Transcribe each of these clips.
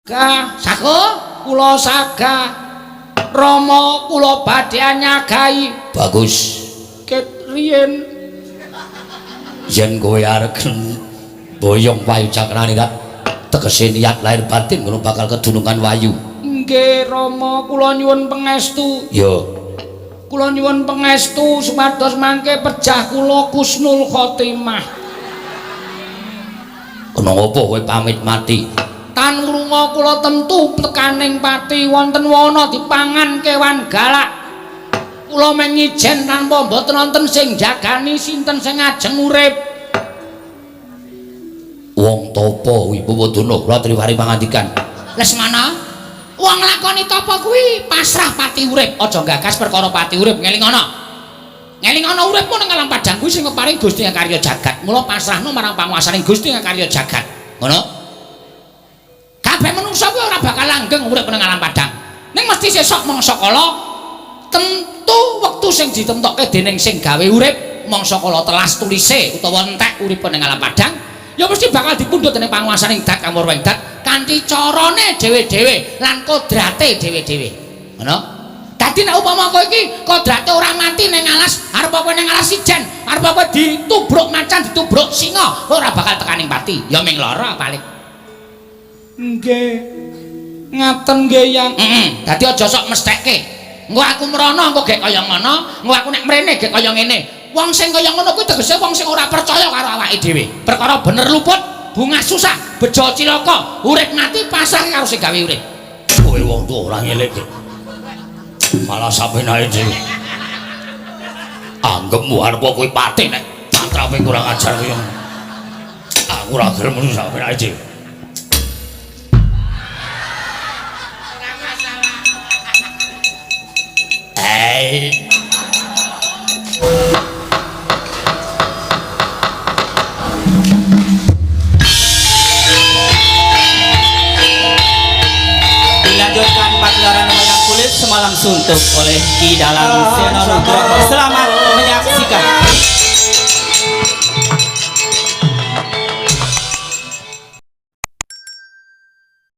Saku kula saga Rama kula badhe nyagahi. Bagus. Ket riyen Yen kowe arep boyong payu cakrane rak tegese niat lahir batin ngono bakal kedunungan wayu. Nggih Rama kula nyuwun pangestu. Yo. Kula nyuwun pangestu supados mangke pejah kula kusnul khotimah. Kena apa kowe pamit mati? Tan ngrunga kula tentu tekaning pati wonten wana dipangan kewan galak. Kula mengijen tanpa mboten wonten sing jagani sinten sing ajeng urip. Wong tapa Wibowadana kula triwari pangandikan. Lesmana, wong lakoni tapa kuwi pasrah pati urip, aja gagas perkara pati urip ngelingono. Ngelingono uripmu ning alam padang kuwi sing keparing Gusti karya jagat. Mula pasrahno marang panguwasaning Gusti karya jagat. Ngono. Kabeh manungsa kuwi ora bakal langgeng urip ning alam padang. Ning mesti sesuk mangsa kala tentu wektu sing ditemtokke dening sing gawe urip mangsa kala telas tulise utawa entek urip ning alam padang ya mesti bakal dipundhut dening panguwasaning Dat Kamurweng Dat kanthi carane dhewe-dhewe lan kodrate dhewe-dhewe. Ngono. Dadi nek upama kowe iki kodrate ora mati ning alas, arep kowe ning alas ijen, arep kowe ditubruk macan, ditubruk singa, ora bakal tekaning pati. Ya ming lara paling. Nggih. Ngaten nggih yang. Dadi aja sok mestekke. Engko aku mrono engko gek kaya ngono, engko aku nek mrene gek kaya ngene. Wong sing kaya ngono kuwi tegese wong sing ora percaya karo awake dhewe. Perkara bener luput, bungah susah, bejo cilaka, urip mati pasrah karo sing gawe urip. Kowe wong tuwa ora ngelekke. Malah sampeyan ae dhewe. Anggepmu arep kowe pati nek tantrape kurang ajar kaya ngono. Aku ora gelem ngono sampeyan ae dhewe. Dilanjutkan pagelaran wayang kulit semalam suntuk oleh Ki Dalang Seno Nugroho. Selamat menyaksikan.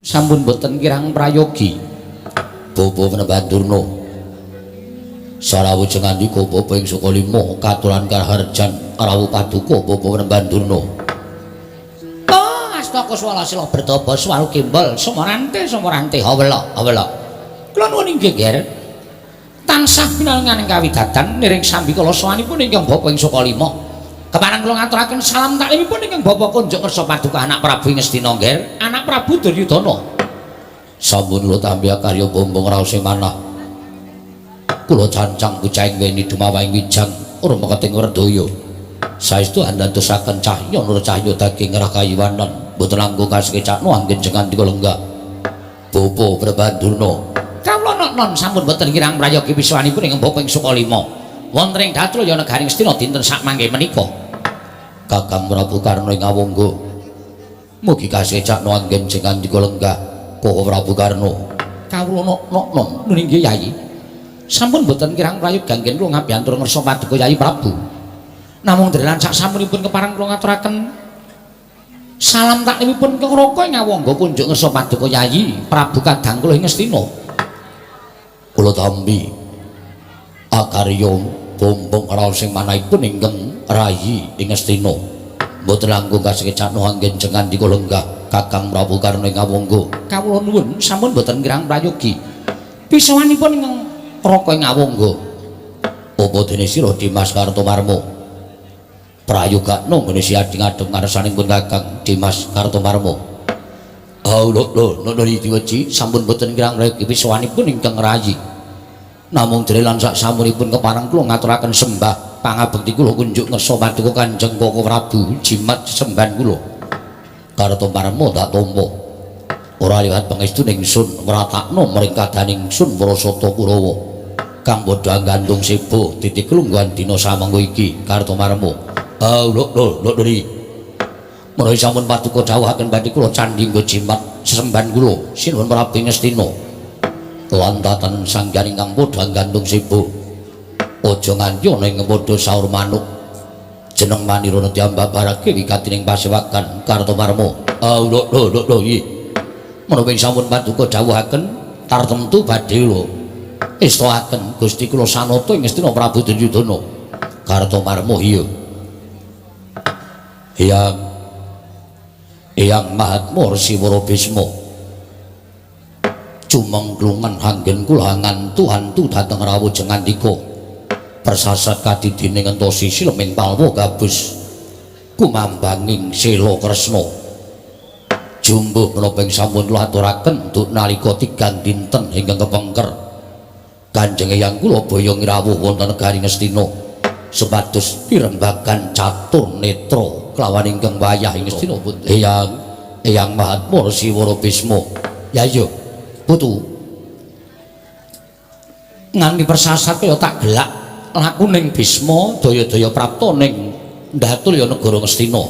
Sampun boten kirang prayogi. Bapa Panembandurna. Sarawujeng andika Bapa ing Sukalima katuran kaharjan rawuh paduka Bapa Panembandurna. Oh, astaka swala sila bertapa swalu kimbal sumorante hawela. Kula nuwun inggih Ger. Tansah pinanganing kawigatan niring sambi kala sawanipun ingkang Bapa ing Sukalima. Kepareng kula ngaturaken salam taklimipun ingkang Bapa Kunjuk Kersa Paduka anak Prabu Ngastina Ger, anak Prabu Duryudana. Sampun kula tampi karya bombong raos sing manah. Kula cancang bucaing weni dumawahing wijang urma keting werdaya. Saestu andadosaken cahya nur cahya daging rakayiwanan boten langkung kasekecakno anggen jengan dika lenggah. Bapa Panembandurna. Kawula non sampun boten kirang prayogi piswanipun ingkang Bapa ing Sukalima. Wonten ing Datraya Negaring Astina dinten sakmangke menika. Kakang Prabu Karna ing awangga. Mugi kasekecakno anggen jengan dika lenggah. Koko Prabu Karna. Kawula non nggih Yayi. Sampun boten kirang prayogi anggen kula ngabiyantur ngersa paduka Yayi Prabu. Namung drelan sak sampunipun kepareng kula ngaturaken salam taklimipun kang raka ing awangga kunjuk ngersa paduka Yayi Prabu kadang kula ing Astina. Kula tampi akarya bombong raos sing manahipun ingkang rayi ing Astina. Mboten langkung kasekecakno anggen jengan dika lenggah Kakang Prabu Karna ing awangga. Kawula nuwun sampun boten kirang prayogi pisawanipun ingkang raka ing awangga. Apa dene sira Dimas Kartomarmo? Prayogakno ngene siading adhem ngarsanipun Kakang Dimas Kartomarmo. Lho diweci sampun boten kirang prayogi pisawanipun ingkang rayi. Namung drelan sak samunipun kepareng kula ngaturaken sembah pangabekti kula kunjuk ngersa paduka Kanjeng Koko Prabu jimat sesembahan kula. Kartomarmo tak tampa. Ora liwat pangestuning ingsun mratakno mring kadaning ingsun Prasata Kurawa. Kang bodha gantung sebo titik lungguhan dina samengko iki Kartomarmo. Lho menawi sampun paduka dawuhaken badhe kula candhi nggo jimat sesembahan kula sinuwun Prabu Ngastina. Lantatan sanggaring kang padha gantung sebo. Aja nganti ana ing padha saur manuk. Jeneng Manirana diambabarake wigatining pasewakan Kartomarmo. Lho iki. menapa sampun paduka dawuhaken tartemtu badhe kula estoaken Gusti kula sanata ing Astina Prabu Duryudana Kartomarma iya Eyang Mahatma Siwara Bisma cumengklungan anggen kula ngantu-antu dhateng rawuh jengandika persasat kadidine ngentosi sileming palwa gabus kumambanging Sela Kresna jumbuh menapa ing sampun kula aturaken duk nalika tigang dinten ingkang kepengker Kanjeng Eyang kula boyong rawuh wonten negari Ngastina supados pirembagan catur netra kelawan ingkang wayah ing Ngastina Eyang Mahatma Siwara Bisma yayo putu nganti persasat kaya tak gelak laku ning Bisma daya-daya prapta ning ndatul ya negara Ngastina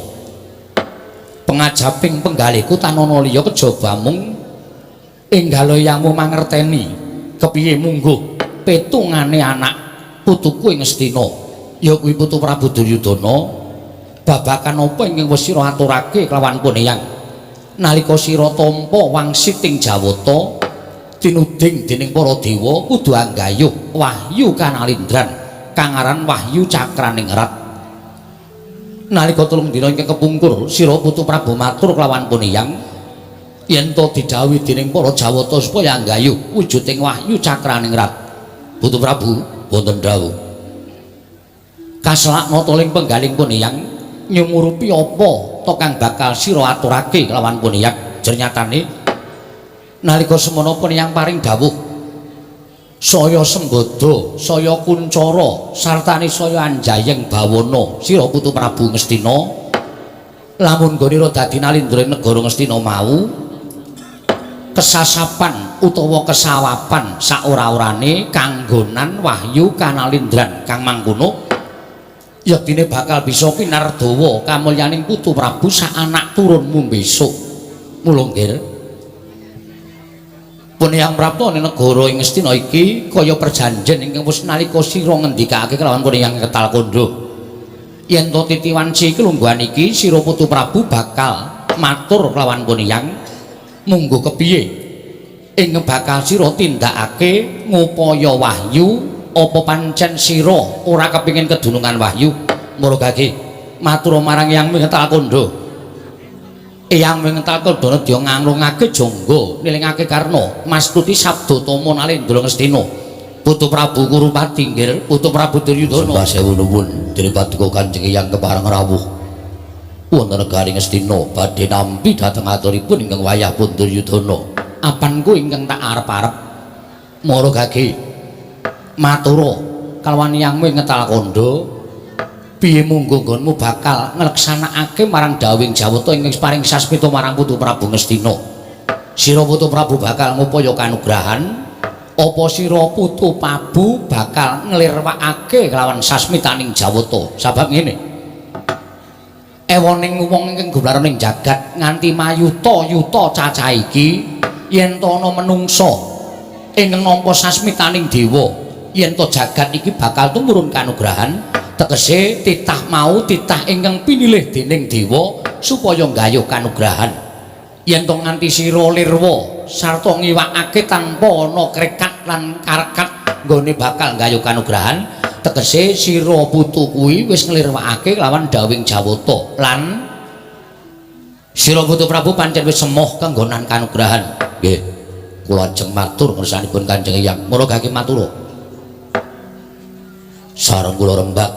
pengajaping penggalihku tanana liya kejaba mung enggal yangmu mangerteni kepiye mungguh petungane anak putuku ing Ngastina ya kuwi putu Prabu Duryudana babakan apa ingkang wis sira aturake kelawan Puneyang nalika sira tampa wangsit ing Jawata tinuding dening para dewa kudu anggayuh wahyu kanalindran kang aran wahyu cakraning rat nalika 3 dina ingkang kepungkur sira putu Prabu matur kelawan Puneyang yen to didhawuhi dening para Jawata supaya anggayuh wujuding wahyu cakraning rat putu Prabu wonten dawuh kaselakna toling penggaling Puneyang nyumurupi apa to kang bakal sira aturake kelawan Puneyang jernyatane nalika semana Puneyang paring dawuh saya Sembada saya Kuncara sartane saya Anjayeng Bawana sira putu Prabu Ngastina lamun gonira dadi nalindra negara Ngastina mau kesasapan utawa kesawapan saora-orane kanggonan wahyu kanalindran kang mangkono yaktine bakal bisa pinardawa kamulyaning putu Prabu sak anak turunmu besok mula nggih Puneyang prapta ning negara ing Ngastina iki kaya perjanjen ingkang wis nalika sira ngendikake kelawan Puneyang Ketal Kandha yen to titiwan lungguhan iki sira putu Prabu bakal matur kelawan Puneyang munggo kepiye ing bakal sira tindakake ngupaya wahyu apa pancen sira ora kepingin kedunungan wahyu murugake matur marang Eyang Ketal Kandha Eyang Ketal Kandha nedya nganglungake jangga nilingake karna mastuti sabda tama nalendra Ngastina putu Prabu Kurupati nggih putu Prabu Duryudana sembah sewu nuwun dening paduka Kanjeng Eyang kepareng rawuh wonten negari Ngastina badhe nampi dhateng aturipun ingkang wayah pun Duryudana apanku ingkang tak arep-arep murugake matura kalawan Eyang Ketal Kandha piye munggo nggonmu bakal ngleksanakake marang dawing Jawata ingkang paring sasmita marang putu Prabu Ngastina sira putu Prabu bakal ngupaya kanugrahan apa sira putu Prabu bakal nglirwakake kelawan sasmitaning Jawata sabab ngene ewoning wong ingkang gumlaring jagat nganti mayuta-yuta cacah iki yen to ana menungsa ingkang nampa sasmitaning dewa yen to jagat iki bakal tumurun kanugrahan tegese titah mau titah ingkang pinilih dening dewa supaya nggayuh kanugrahan yen to nganti sira lirwa sarta ngiwakake tanpa ana krekat lan karekat nggone bakal nggayuh kanugrahan tegese sira putu kuwi wis nglirwakake lawan dawing Jawata lan sira putu Prabu pancen wis semoh kanggonan kanugrahan nggih kula ajeng matur ngersanipun Kanjeng Eyang murugake matur sareng kula rembak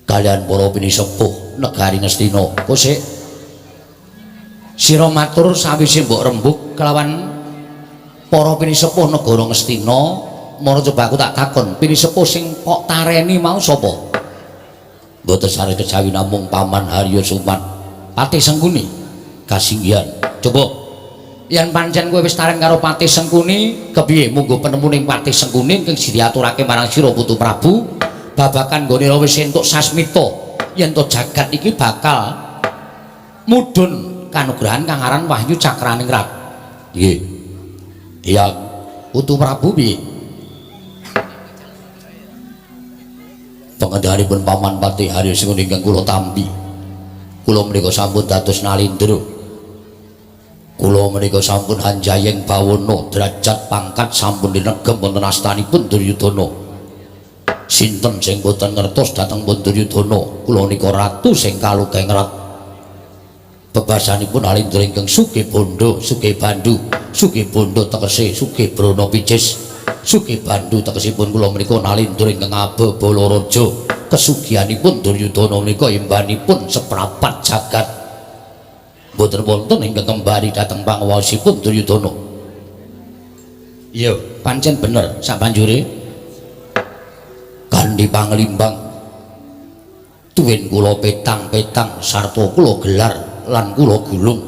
kalian para pinisepuh negari Ngastina kosek sira matur sawise mbok rembug kelawan para pinisepuh negara Ngastina mara coba aku tak takon pinisepuh sing kok tareni mau sapa mboten sare kejawi namung Paman Harya Sumat Patih Sengkuni kasinggihan coba yen pancen kowe wis tareng karo Patih Sengkuni kepiye munggo penemuning Patih Sengkuni ingkang diaturake marang sira putu Prabu babakan nggone wis entuk sasmita yen to jagat iki bakal mudhun kanugrahan kang aran wahyu cakraning rat nggih iya putu Prabu piye pangendhanipun Paman Patih Harya Sengkuni ingkang kula tampi kula menika sampun dados nalindra Kula menika sampun hanjayeng bawana derajat pangkat sampun dinegem wonten astanipun Duryudana. Sinten sing boten ngertos dhateng pun Duryudana? Kula nika ratu sing kalukengrat. Bebasanipun Alindra ingkang sugih bondo, sugih bandu, sugih bondo tegese sugih brana picis, sugih bandu tegesipun kula menika Alindra ingkang abebala raja. Kesugihanipun Duryudana menika imbanipun seprapat jagat. Boten wonten ingkang kembali dhateng panguwasipun Duryudana. Iya, pancen bener sabanjure kanthi panglimbang tuwin kula petang-petang sarta kula gelar lan kula gulung.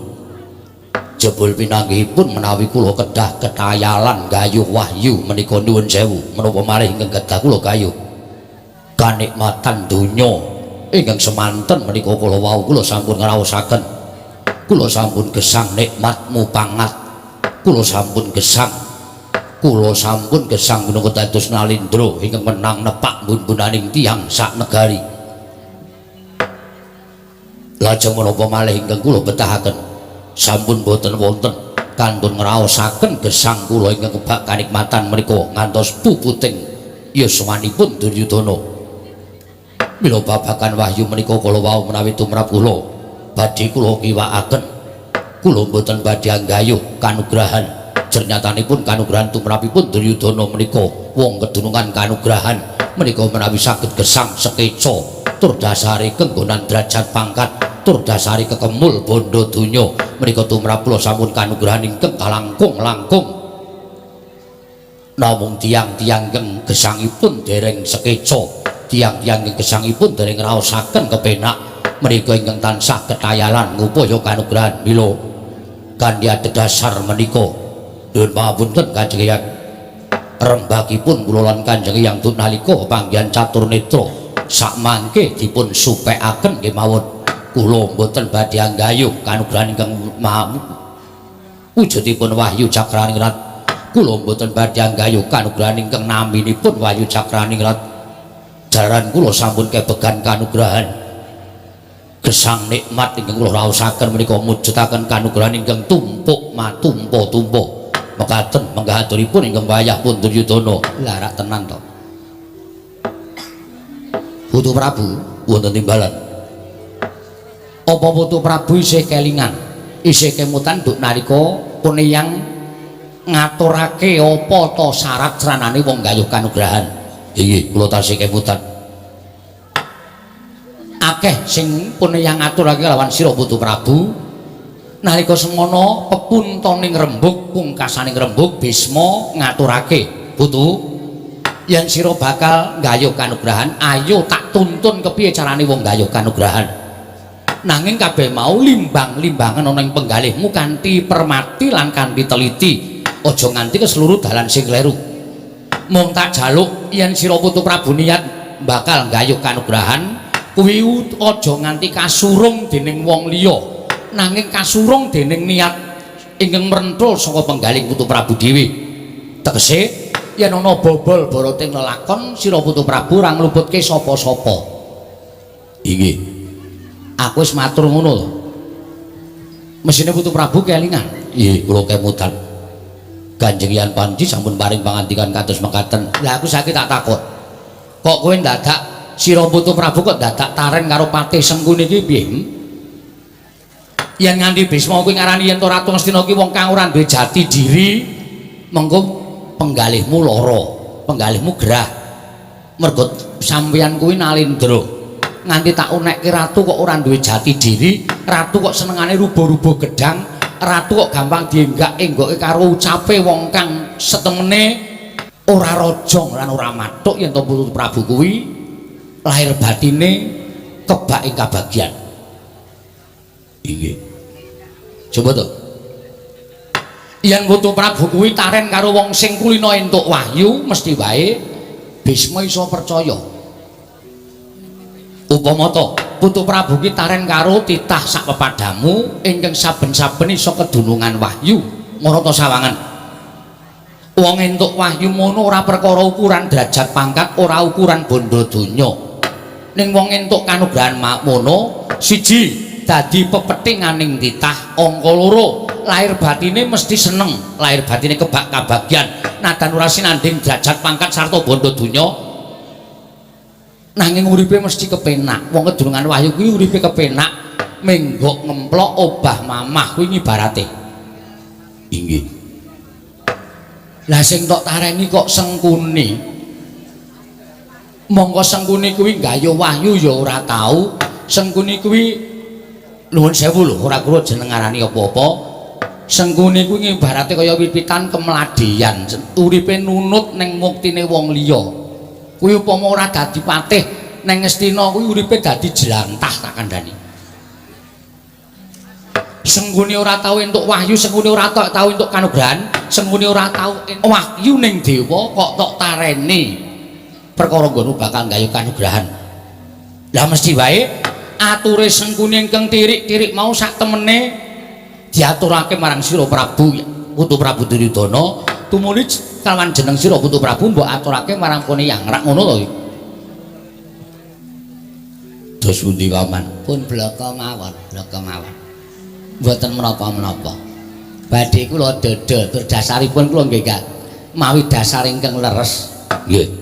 Jebul pinanggihipun menawi kula kedah ketayalan gayuh wahyu menika nuwun sewu menapa malih ingkang kedah kula gayuh kanikmatan donya ingkang semanten menika kala wau kula sampun ngraosaken. Kula sampun gesang nikmat mupangat, kula sampun gesang gunung dados Nalindra ingkang menang nepak bun-bunaning tiyang sak negari. Lajeng menapa malih ingkang kula betahaken sampun boten wonten kantun ngraosaken gesang kula ingkang kebak kanikmatan menika ngantos puputing yuswanipun Duryudana. Mila babagan wahyu menika kala wau menawi tumrap kula badhe kula kiwakaken, kula mboten badhe anggayuh kanugrahan. Jernyatanipun kanugrahan tumrapipun Duryudana menika wong kedunungan kanugrahan menika menawi saged gesang sekeca tur dasare kenggonan derajat pangkat, tur dasare kekemul bondo donya menika tumrap kula sampun kanugrahan ingkang kalangkung-langkung. Namung tiang-tiang ingkang gesangipun dereng sekeca, tiang-tiang ingkang gesangipun dereng raosaken kepenak menika ingkang tansah ketayalan ngupaya kanugrahan. Mila kanthi adhedhasar menika nuwun pamunten Kanjeng Hyang, rembagipun kula lan Kanjeng Hyang nalika panggihan catur netra sakmangke dipun supekaken nggih mawon. Kula mboten badhe anggayuh kanugrahan ingkang wujudipun Wahyu Cakraningrat, kula mboten badhe anggayuh kanugrahan ingkang naminipun Wahyu Cakraningrat. Jalaran kula sampun kebegan kanugrahan gesang nikmat ingkang kula raosaken menika mujudaken kanugrahan ingkang tumpuk matumpa-tumpa mekaten manggahaturipun ingkang wayah pun Duryudana. Lah rak tenan to Putu Prabu wonten timbalan. Apa Putu Prabu isih kelingan, isih kemutan nduk nalika puniyang ngaturake apa ta syarat sranane wong gayuh kanugrahan? Nggih, kula tasih kemutan. Akeh sing puniyang ngaturake lawan sira Putu Prabu. Nalika semono pepuntaning rembug, pungkasaning rembug Bisma ngaturake, Putu, yen sira bakal gayuh kanugrahan, ayo tak tuntun kepiye carane wong gayuh kanugrahan. Nanging kabeh mau limbang-limbangan ana ing penggalihmu kanthi permati lan kanthi teliti, aja nganti keseluruh dalan sing kleru. Mung tak jaluk yen sira Putu Prabu niat bakal gayuh kanugrahan, kuwi aja nganti kasurung dening wong liya. Nanging kasurung dening niat ingkang mrentul saka penggalih Putu Prabu dhewe. Tegese yen ana bobol boroting lelakon sira Putu Prabu ora ngluputke sapa-sapa. Inggih. Aku wis matur ngono lho. Mesine Putu Prabu kelingan. Nggih, kula kemutan. Kanjeng Hyang Panji sampun paring pangandikan kados mekaten. Lah aku saiki tak takut. Kok kowe dadak sira Putu Prabu kok dadak taren karo Patih Sengkuni iki piye? Yen nganti Bisma kuwi ngarani yen Ratu Ngastina ki wong kang ora duwe jati diri, mengko penggalihmu lara, penggalihmu gerah. Mergo sampeyan kuwi Nalindra. Nganti tak unekke ratu kok ora duwe jati diri, ratu kok senengane rubo-rubo gedang, ratu kok gampang dienggak-enggoke karo ucape wong kang setemene ora rajong lan ora mathuk yen to Putu Prabu kuwi lahir batine kebak ing kabagyan. Inggih. Coba to. Yen Putu Prabu kuwi taren karo wong sing kulina entuk wahyu, mesti wae Bisma iso percaya. Upama to, Putu Prabu ki taren karo titah sak pepadamu ingkang saben-saben iso kedunungan wahyu, marata sawangan. Wong entuk wahyu mono ora perkara ukuran derajat pangkat, ora ukuran bondo donya. Ning wong entuk kanugrahan mono, siji dadi pepetinganing titah, angka loro lahir batine mesti seneng, lahir batine kebak kabagian. Nadan ora sinanding derajat pangkat sarta bondo donya. Nanging uripe mesti kepenak. Wong kedurungan wahyu kuwi uripe kepenak. Menggok ngemplok obah mamah kuwi ibarate. Inggih. Lah sing tok tareni kok Sengkuni. Monggo Sengkuni kuwi gayuh wahyu ya ora tau. Sengkuni kuwi nuwun sewu lho, ora kula jeneng ngarani apa-apa. Sengkuni kuwi ibarate kaya wiwitan kemladian, uripe nunut ning muktine wong liya. Kuwi upama ora dadi patih ning Ngastina kuwi uripe dadi jelantah tak kandhani. Sengkuni ora tau entuk wahyu, Sengkuni ora tau entuk kanugrahan, Sengkuni ora tau wahyu ning dewa kok tok tareni perkara ngono bakal gayuh kanugrahan. Lah mesti wae ature Sengkuni ingkang tirik-tirik mau sak temene diaturake marang Sira Prabu Putu Prabu Duryudana tumuli kalawan jeneng Sira Putu Prabu mbok aturake marang kene Yangrak ngono to. Dos pundi paman? Pun blaka mawon, blaka mawon. Mboten menapa-menapa. Badhe kula dada tur dasaripun kula nggih mawi dasar ingkang leres. Nggih.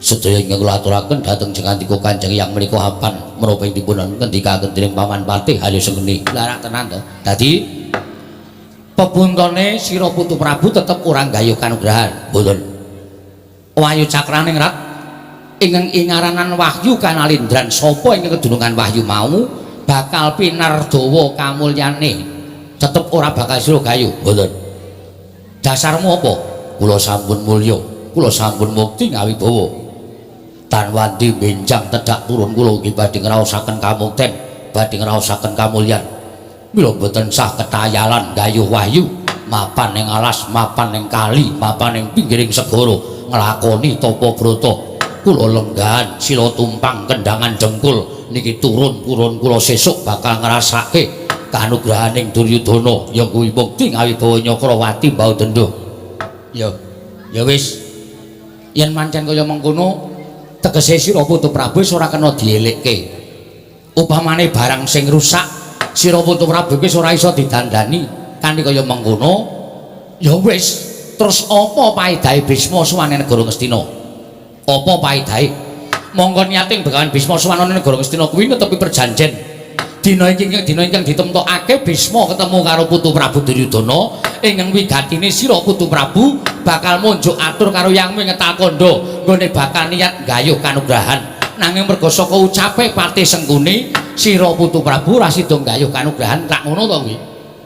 Sedaya ingkang kula aturaken dhateng Jengandika Kanjeng Hyang menika apan menapa dipun ngendikaken dening Paman Patih Halya Sengkuni. Larak tenan to. Dadi pepuntone Sira Putu Prabu tetep ora gayuh kanugrahan. Mboten. Wahyu cakraning rat ingkang ingaranan wahyu kanalindran sapa ingkang kedunungan wahyu mau bakal pinardawa kamulyane tetep ora bakal sira gayuh. Mboten. Dasarmu apa? Kula sampun mulya, kula sampun mukti ngawibawa. Tanwandi benjang tedak turun kula nggih badhe ngraosaken kamukten, badhe ngraosaken kamulyan. Mila boten sah ketayalan gayuh wahyu mapan ning alas, mapan ning kali, mapan ning pinggiring segara nglakoni tapa brata. Kula lenggahan sila tumpang kendangan jengkul niki turun-turun kula sesuk bakal ngrasake kanugrahaning Duryudana ya kuwi mukti ngawibawa Nyakrawati Baudenda. Ya wis. Yen mancen kaya mengkono tegese Sira Putu Prabu ora kena dielekke. Upamane barang sing rusak Sira Putu Prabu wis ora iso didandani kanthi kaya mengkono ya wis. Terus apa paedahe Bisma suwane negara Ngastina? Apa paedahe? Monggo niating Begawan Bisma suwane negara Ngastina kuwi netepi perjanjian. Dina ingkang ditemtokake Bisma ketemu karo Putu Prabu Duryudana ingkang wigatine Sira Putu Prabu bakal munjuk atur karo Yang Ngetalkandha nggone bakal niat gayuh kanugrahan. Nanging merga saka ucape Patih Sengkuni Sira Putu Prabu ora sida gayuh kanugrahan tak ngono to kuwi.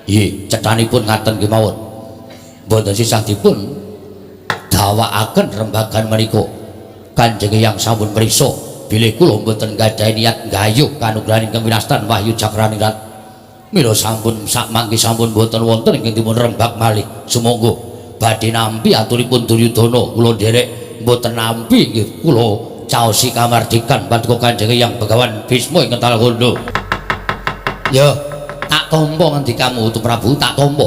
Nggih, cethanipun ngaten nggih mawon. Mboten sisah dipun dawakaken rembagan menika. Kanjeng Hyang sampun priksa bilih kula mboten gadhahi niat gayuh kanugrahan ingkang winastan wahyu cakraning rat. Mila sampun sak mangke sampun mboten wonten ingkang dipun rembag malih. Sumangga badhe nampi aturipun Duryudana kula nderek mboten nampi nggih kula caosi kamardikan paduka Kanjeng Hyang Begawan Bisma ing Ngetalkandha. Ya, tak tampa ngendikamu Putu Prabu, tak tampa.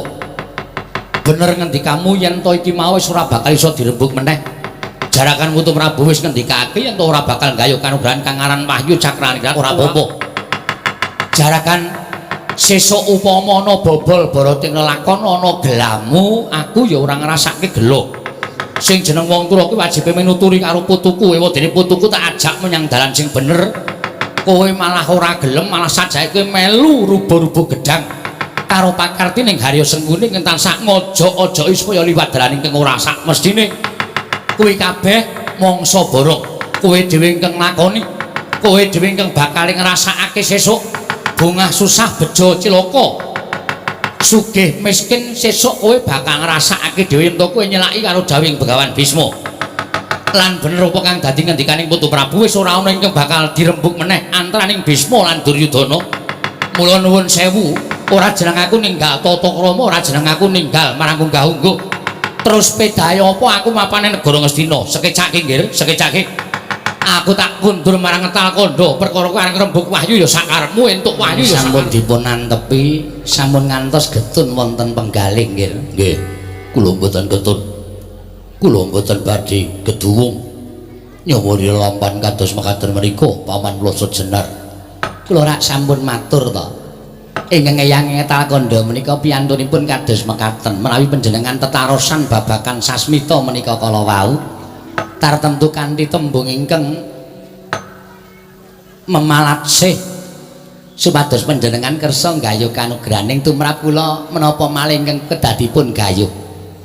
Bener ngendikamu yen to iki mau wis ora bakal iso dirembug meneh. Jarakan Putu Prabu wis ngendikake yen to ora bakal gayuh kanugrahan kang aran wahyu cakraning rat ora apa-apa. Jarakan sesuk upama ana bobol barating lelakon ana gelamu aku ya ora ngrasake gelo. Sing jeneng wong tuwa kuwi wajibe minuturi karo putuku ewadene putuku tak ajak menyang dalan sing bener. Kowe malah ora gelem malah sajake kowe melu rubo-rubo gedang karo pakarti ning Harya Sengkuni ing tansah ngojo-ojoki supaya liwat dalan ingkang ora sak mestine. Kuwi kabeh mangsa borok. Kowe dhewe ingkang lakoni, kowe dhewe ingkang bakal ngrasakake sesuk bungah susah bejo cilaka. Sugih miskin sesuk kowe bakal ngrasakake dhewe ento kowe nyelaki karo dawing Begawan Bisma. Lan bener apa kang dadi ngendikaning Putu Prabu wis ora ana ingkang bakal dirembug meneh antaraning Bisma lan Duryudana. Mula nuwun sewu, ora jeneng aku ninggal tata krama, ora jeneng aku ninggal marang unggah-ungguh. Terus pedahe apa aku mapane negara Ngastina? Sekecake nggih, sekecake. Aku tak kundur marang Ngetalkandha perkara areng rembug wahyu ya sakarepmu entuk wahyu ya sampun dipun nantepi, sampun ngantos getun wonten penggalih nggih. Nggih. Kula mboten getun. Kula mboten badhe geduwung. Nyawuri lampan kados mekaten menika paman kula sejenar. Kula rak sampun matur to. Ingkang Eyang Talakanda menika piyantunipun kados mekaten menawi panjenengan tetarosan babakan sasmita menika kala wau tartemtu kanthi tembung ingkang memalatsih supados panjenengan kersa nggayuh kanugrahaning tumrap kula menapa malih ingkang kedadipun gayuh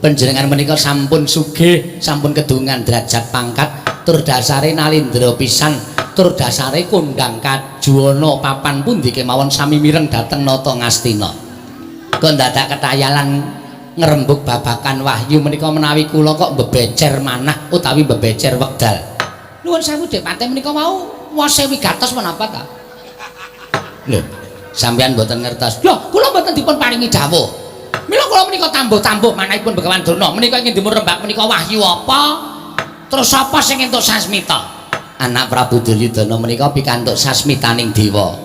panjenengan menika sampun sugih sampun kedungan derajat pangkat tur dasare nalindra pisan tur dasare kondang kajuwana papan pundi kemawon sami mireng dhateng nata ngastina kok dadak ketayalan ngrembug babakan wahyu menika menawi kula kok bebecer manah utawi bebecer wekdal nuwun sewu Dik Pate menika mau wase wigatos menapa ta lho sampeyan mboten ngertos lho kula mboten dipun paringi dawuh mila kula menika tambuh-tambuh manahipun Begawan Durna menika ingin dipun rembak menika wahyu apa terus sapa sing entuk sasmita anak Prabu Duryudana menika pikantuk sasmitaning dewa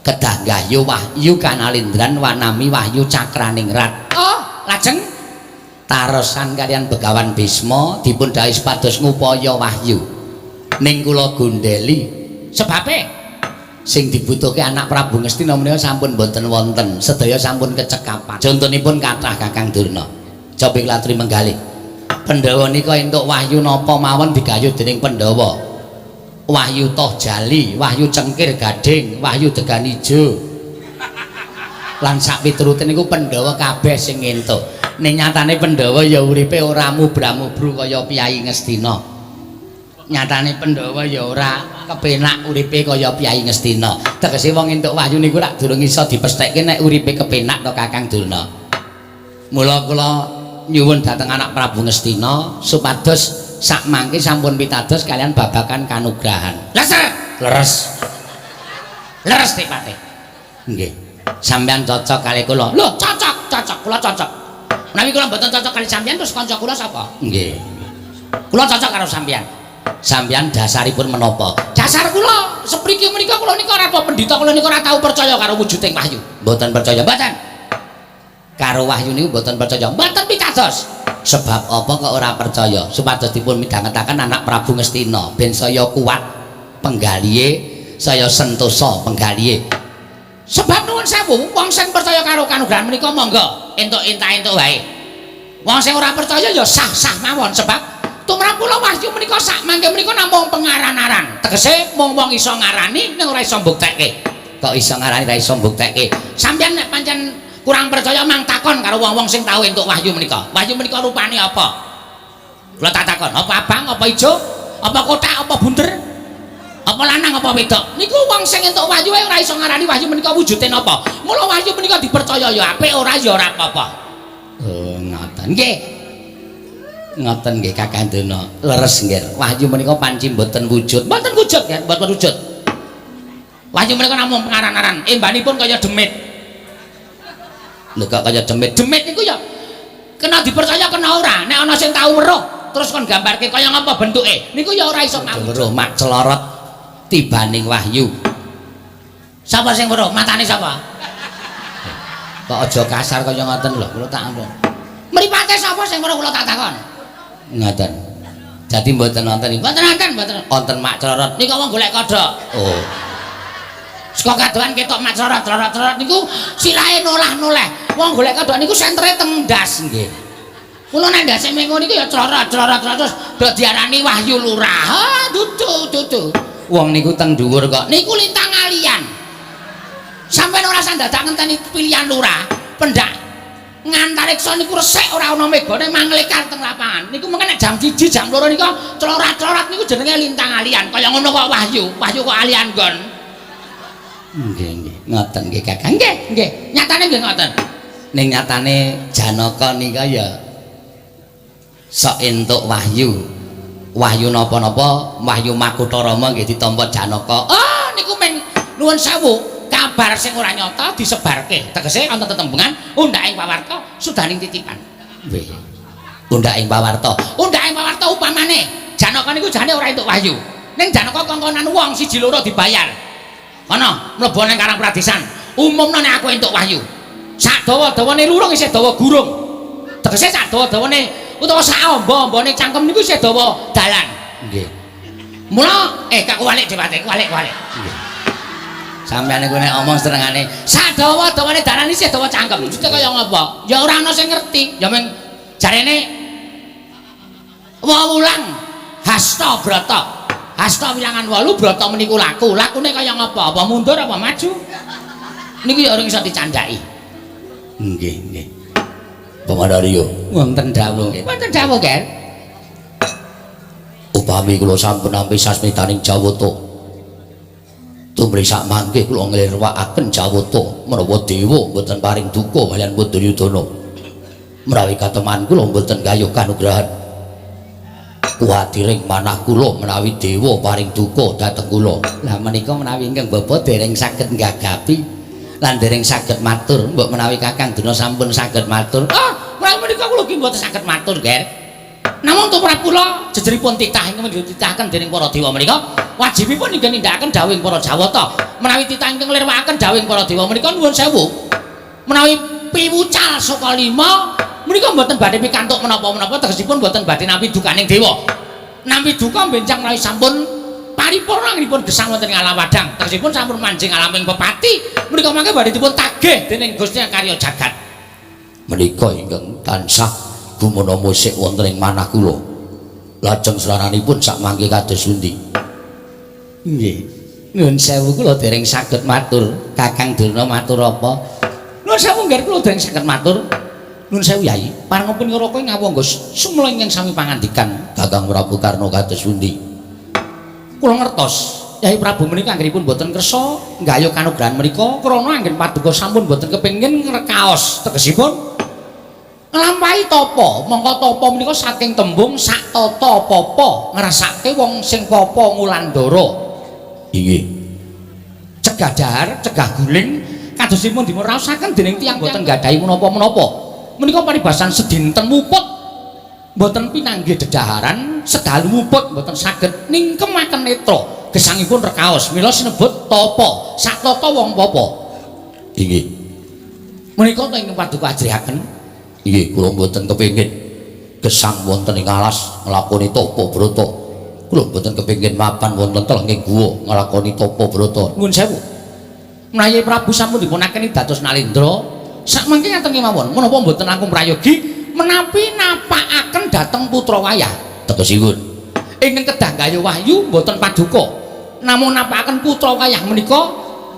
kedah gayuh wahyu kanalindran wanami wahyu cakraning rat oh lajeng tarosan kalian Begawan Bisma dipun dawuh supados ngupaya wahyu ning kula gondeli sebabe sing dibutuhke anak Prabu Ngastina menika sampun boten wonten sedaya sampun kecekapan contonipun kathah Kakang Durna coba klatri menggalih Pandhawa nika entuk wahyu napa mawon digayuh dening Pandhawa wahyu toh jali, wahyu cengkir gading, wahyu degan ijo lan sak piturute niku Pandhawa kabeh sing entuk ning nyatane Pandhawa ya uripe ora mubra-mubru kaya Piyai Ngastina nyatane Pandhawa ya ora kepenak uripe kaya Piyai Ngastina tegese wong entuk wahyu niku rak durung iso dipesthekke nek uripe kepenak to Kakang Durna mula kula nyuwun dhateng anak Prabu Ngastina supados sak mangke sampun pitados kalian babakan kanugrahan. Leres Dik Pate. Nggih. Sampeyan cocok kali kula. Lho, cocok kula cocok. Menawi kula mboten cocok kali sampeyan terus kanca kula sapa? Nggih. Kula cocok karo sampeyan. Sampeyan dasaripun menapa? Dasar kula sepriki menika kula nika ora pendhita kula nika ora tau percaya karo wujuding wahyu. Mboten percaya, mboten. Karo wahyu niku mboten percaya. Mboten pitados. Sebab apa kok ora percaya supados dipun midhangetaken anak Prabu Ngastina ben saya kuat penggalihe saya sentosa penggalihe sebab nuwun sewu wong sing percaya karo kanugrahan menika monggo entuk entuk wae wong sing ora percaya ya sah-sah mawon sebab tumrap kula wahyu menika sak mangke menika namung pengaran-aran tegese mung wong iso ngarani ning ora iso mbuktekke kok iso ngarani ora iso mbuktekke sampeyan nek pancen kurang percaya mang takon karo wong-wong sing tau entuk wahyu menika. Wahyu menika rupane apa? Kula tak takon, apa abang, apa ijo, apa kotak, apa bunder? Apa lanang apa wedok? Niku wong sing entuk wahyu ora iso ngarani wahyu menika wujude napa. Mula wahyu menika dipercaya ya apik ora ya ora apa-apa. Oh, ngoten nggih. Ngoten nggih Kakang Durna. Leres nggih. Wahyu menika panci mboten wujud. Mboten wujud ya, mboten wujud. Wahyu menika namung pengaran-aran. Embanipun kaya demit. Lho kok kaya demit niku ya kena dipercaya kena ora nek ana sing tau weruh terus kon gambarke kaya ngapa bentuke niku ya ora iso weruh mak celorot tibaning wahyu sapa sing weruh matane sapa kok aja kasar kaya ngoten lho kula tak ampun mripate sapa sing weruh kula tak takon ngoten dadi mboten wonten wonten mak celorot niku wong golek kodhok oh saka kadohan ketok mak celorot niku silahe nolah-noleh wong golek kodhok niku sentere teng ndas nggih kula nek ndase mengo niku ya celorot terus do diarani wahyu lurah ha dudu wong niku teng dhuwur kok niku lintang alian sampeyan ora sandadak ngenteni pilihan lurah pendak ngantariksa niku resik ora ana megane manglekar teng lapangan niku mengko nek jam 1 jam 2 niku celorot niku jenenge lintang alian kaya ngono kok wahyu kok alian nggon nggih ngoten nggih Kakang nggih nyatane nggih ngoten ning nyatane Janaka nika ya sok entuk wahyu napa-napa wahyu Makutarama nggih ditampa Janaka oh niku men nuwun sewu kabar sing ora nyata disebarke tegese ana tetembungan undhaking pawarta sudaning titipan nggih undhaking pawarta upamane Janaka niku jane ora entuk wahyu ning Janaka kongkonan wong siji loro dibayar ana mlebu nang Karang Pradesan umumna nek aku entuk wahyu sak dawa-dawane lurung isih dawa gurung tegese sak dawa-dawane utawa sak amba-ambane cangkem niku isih dawa dalan nggih mula kak walik Dewate walik nggih Sampeyan niku nek omong senengane sadawa-dawane darane sih dawa cangkem. Maksudnya kaya ngapa? Ya ora ana sing ngerti. Ya meng jarene wawulang hasta brata. Hasta wilangan 8 brata meniku laku. Lakune kaya ngapa? Apa mundur apa maju? Niku ya ora iso dicandhaki. Nggih, nggih. Pamandaryo, wonten dawuh. Wonten dawuh, Ger. Upami kula sampun nampi sasmitaning Jawata. Tumrih sak mangke kula nglirwakaken Jawata menawa dewa mboten paring duka kaliyan Duryudana. Menawi kateman kula mboten gayuh kanugrahan. Kuwatiring manah kula menawi dewa paring duka dhateng kula. Lah menika menawi ingkang Bapa dereng saged nggagapi lan dereng saged matur, mbok menawi Kakang Duna sampun saged matur. Ah, menawi menika kula ki mboten saged matur, Ger. Namung tumrap kula jejeripun titah ingkang dititahken dening para dewa menika wajibipun inggih nindakaken dawuhing para Jawata. Menawi titah ingkang nglirwakaken dawuhing para dewa menika nuwun sewu. Menawi piwucal saka 5 menika mboten badhe pikantuk menapa-menapa tegesipun mboten badhe nampi dukaning dewa. Nampi duka benjang menawi sampun paripurna ngripun gesang wonten ing alam wadang. Tegesipun sampun manjing alaming pepati menika mangke badhe dipun tagih dening Gusti karya jagat. Menika ingkang tansah gumana musik wonten ing manah kula. Lajeng selaranipun sak mangke kados pundi? Nggih. Nuwun sewu kula dereng saged matur. Kakang Durna matur apa? Nuwun sewu nggih kula dereng saged matur. Nuwun sewu Yai. Parengipun ngroko ngawangga sumela ingkang sami pangandikan Kakang Prabu Karna kados pundi? Kula ngertos Yai Prabu menika anggenipun boten kersa nggayuh kanugrahan menika krana anggen paduka sampun boten kepengin ngrekaos tegesipun nglampahi tapa. Mongko tapa menika saking tembung sak tata papa ngrasake wong sing papa ngulandara. Inggih. Cegah dahar, cegah guling kadosipun dipun raosaken dening tiyang boten nggadahi menapa-menapa. Menika paribasan sedinten muput boten pinanggih dedaharan, sedalu muput boten saged ningkemaken netra. Gesangipun rekaos mila sinebut tapa, sak tata wong papa. Inggih. Menika teng paduka ajrihaken. Nggih, kula mboten kepengin gesang wonten ing alas nglakoni tapa brata. Kula mboten kepengin mapan wonten telenging guwa nglakoni tapa brata. Nuwun sewu. Menawi Prabu sampun dipunakeni dados Nalendra, sak mangke ngaten kemawon, menapa mboten langkung prayogi menapi napakaken dhateng putra wayah. Tegesipun ingkang kedah gayuh wahyu mboten paduka. Namung napakaken putra wayah menika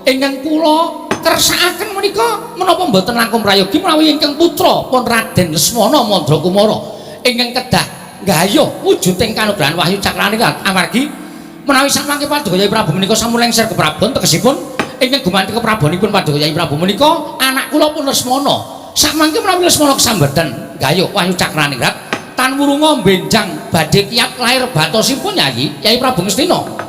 ingkang kula kersakaken menika menapa mboten langkung prayogi menawi ingkang putra pun Raden Lesmana Mandrakumara ingkang kedah gayuh wujuding kanugrahan wahyu cakraning amargi menawi samangke paduka Yai Prabu menika sampun lengser keprabon tegesipun ingkang gumanti keprabonipun paduka Yai Prabu menika anak kula pun Lesmana samangke menawi Lesmana kesambetan gayuh wahyu cakraning tan wurunga benjang badhe kiyat lair batosipun Yai Prabu Ngastina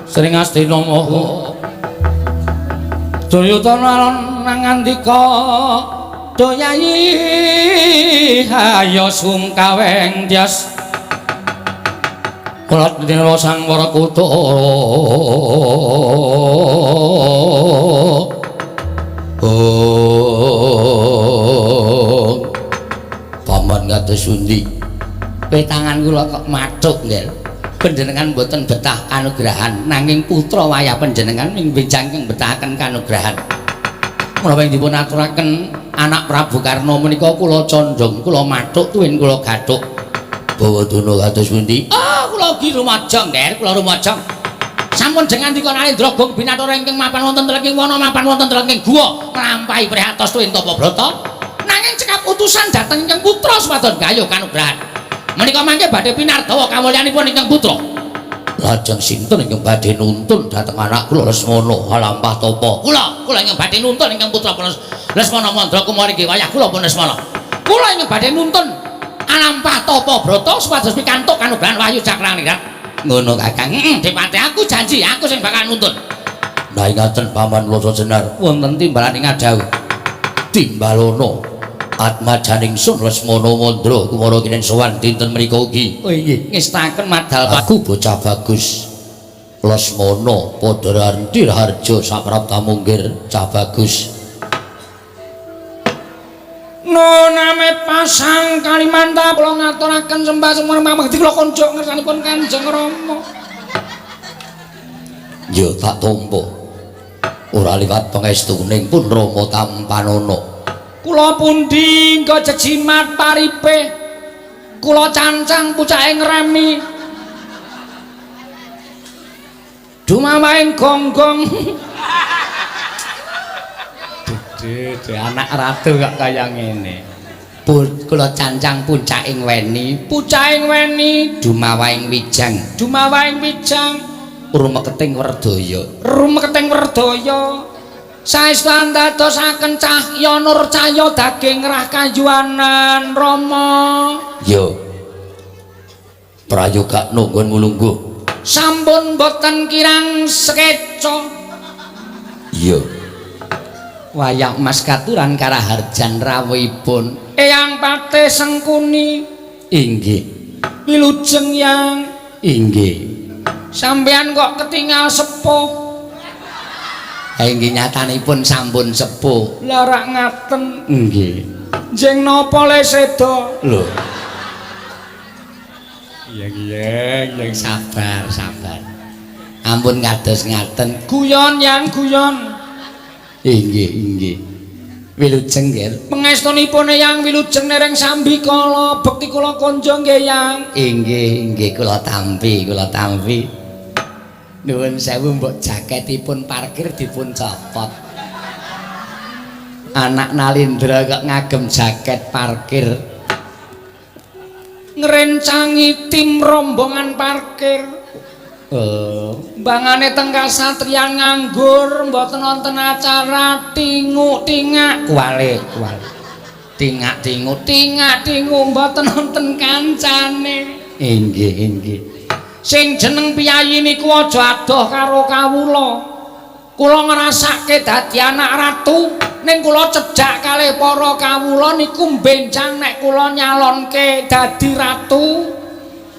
Sring Astina Maha Duryudana ngandika Doyayi ayo sungkaweng dias Kulatira sang Warakuta Paman kados pundi petangan kula kok mathuk nggih panjenengan boten betah kanugrahan nanging putra wayah panjenengan ing benjang ing betahaken kanugrahan menapa ing dipun aturaken anak Prabu Karna menika kula condong kula mathuk tuwin kula gathuk Bawadana kados pundi kula ugi rumajang Der kula rumajang sampun jenengan dika Nalendra Gong Binathara ingkang mapan wonten telenging wana mapan wonten telenging guwa nglampahi prihatos tuwin tapa brata nanging cekap utusan dhateng ingkang putra swadon gayuh kanugrahan menika mangke badhe pinardawa kamulyanipun ingkang putra. Lajeng sinten ingkang badhe nuntun dhateng anak kula Lesmana halampah tapa? Kula ingkang badhe nuntun ingkang putra Lesmana Mandrakumara inggih wayah kula pun Lesmana. Kula ingkang badhe nuntun alampah tapa brata supados pikantuk kanugrahan wahyu cakraningrat. Ngono Kakang. Dipati aku janji aku sing bakal nuntun. Nah ngaten Paman Loro Jenar wonten timbalaning adhawuh. Timbalana atmajaning sun Lesmana Mandrakumara kinen sowan dinten mriku ugi. Oh nggih, ngestaken madal aku bocah bagus. Lesmana Padharandi Harja saprapta munggir cah bagus. Noname pasang Kalimanta kula ngaturaken sembah sumur mamekti kula konjuk ngersanipun Kanjeng Rama. Ya tak tampa. Ora liwat pangestuning pun Rama Tampanana. Kula pundi engko jejimat paripe. Kula cancang pucake ngremi. Dumawaing gonggong. Dede anak ratu kok kaya ngene. Kula cancang pucaking weni. Pucaking weni dumawaing wijang. Dumawaing wijang. Rumeketing Werdaya. Rumeketing Werdaya. Saestu andadosaken cahya nur cahya daging rah kayuanan Rama. Ya. Prayoga nunggun mulungguh. Sampun boten kirang sekeca. Iya. Wayah Mas katuran karaharjan rawuhipun. Eyang Patih Sengkuni. Inggih. Wilujeng Yang. Inggih. Sampeyan kok ketinggal sepuh. Inggih nyatanipun sampun sepuh. Lah rak ngaten. Nggih. Jeng napa le seda? Lho. Yang sabar. Ampun kados ngaten. Guyon Yang guyon. Inggih. Wilujeng nggih. Pangestunipun Eyang wilujeng nereng sambikala bekti kula konjo nggih Yang. Inggih kula tampi. Nuwun sewu mbok jaketipun parkir dipun copot. Anak Nalindra kok ngagem jaket parkir. Ngrencangi tim rombongan parkir. Bangane teng kasatriyan nganggur mboten wonten acara tinguk-tingak Kuwale. tingak-tingu mboten wonten kancane. Inggih. Sing jeneng piyayi niku aja adoh karo kawula. Kula ngrasake dadi anak ratu ning kula cedhak kalih para kawula niku benjang nek kula nyalonke dadi ratu.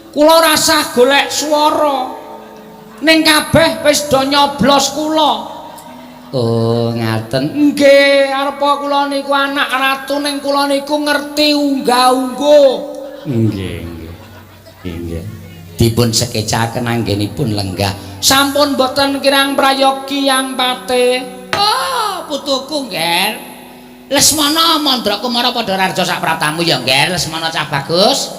Kula rasah golek swara. Ning kabeh wis do nyoblos kula. Oh, ngaten. Nggih, arepa kula niku anak ratu ning kula niku ngerti unggah-ungguh. Nggih. Dipun sekecaken anggenipun lenggah. Sampun boten kirang prayogi Yang Patih. Oh, putuku nggih. Lesmana Mandra Kumara padha raja sak pratamu ya nggih, Lesmana cah bagus.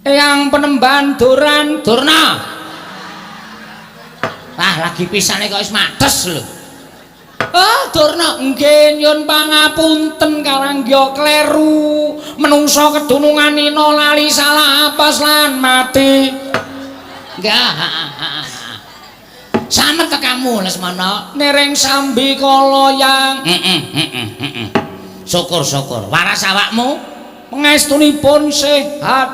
Eyang Penemban Durna. Wah, lagi pisane kok wis mates lho. Oh, Durna nggih nyuwun pangapunten karangga kleru. Menungso kedununganina lali salah apes lan mati. Enggak. Samet tekamu Lesmana. Nering sambikala Yang. Syukur. Waras awakmu Pangestunipun sehat.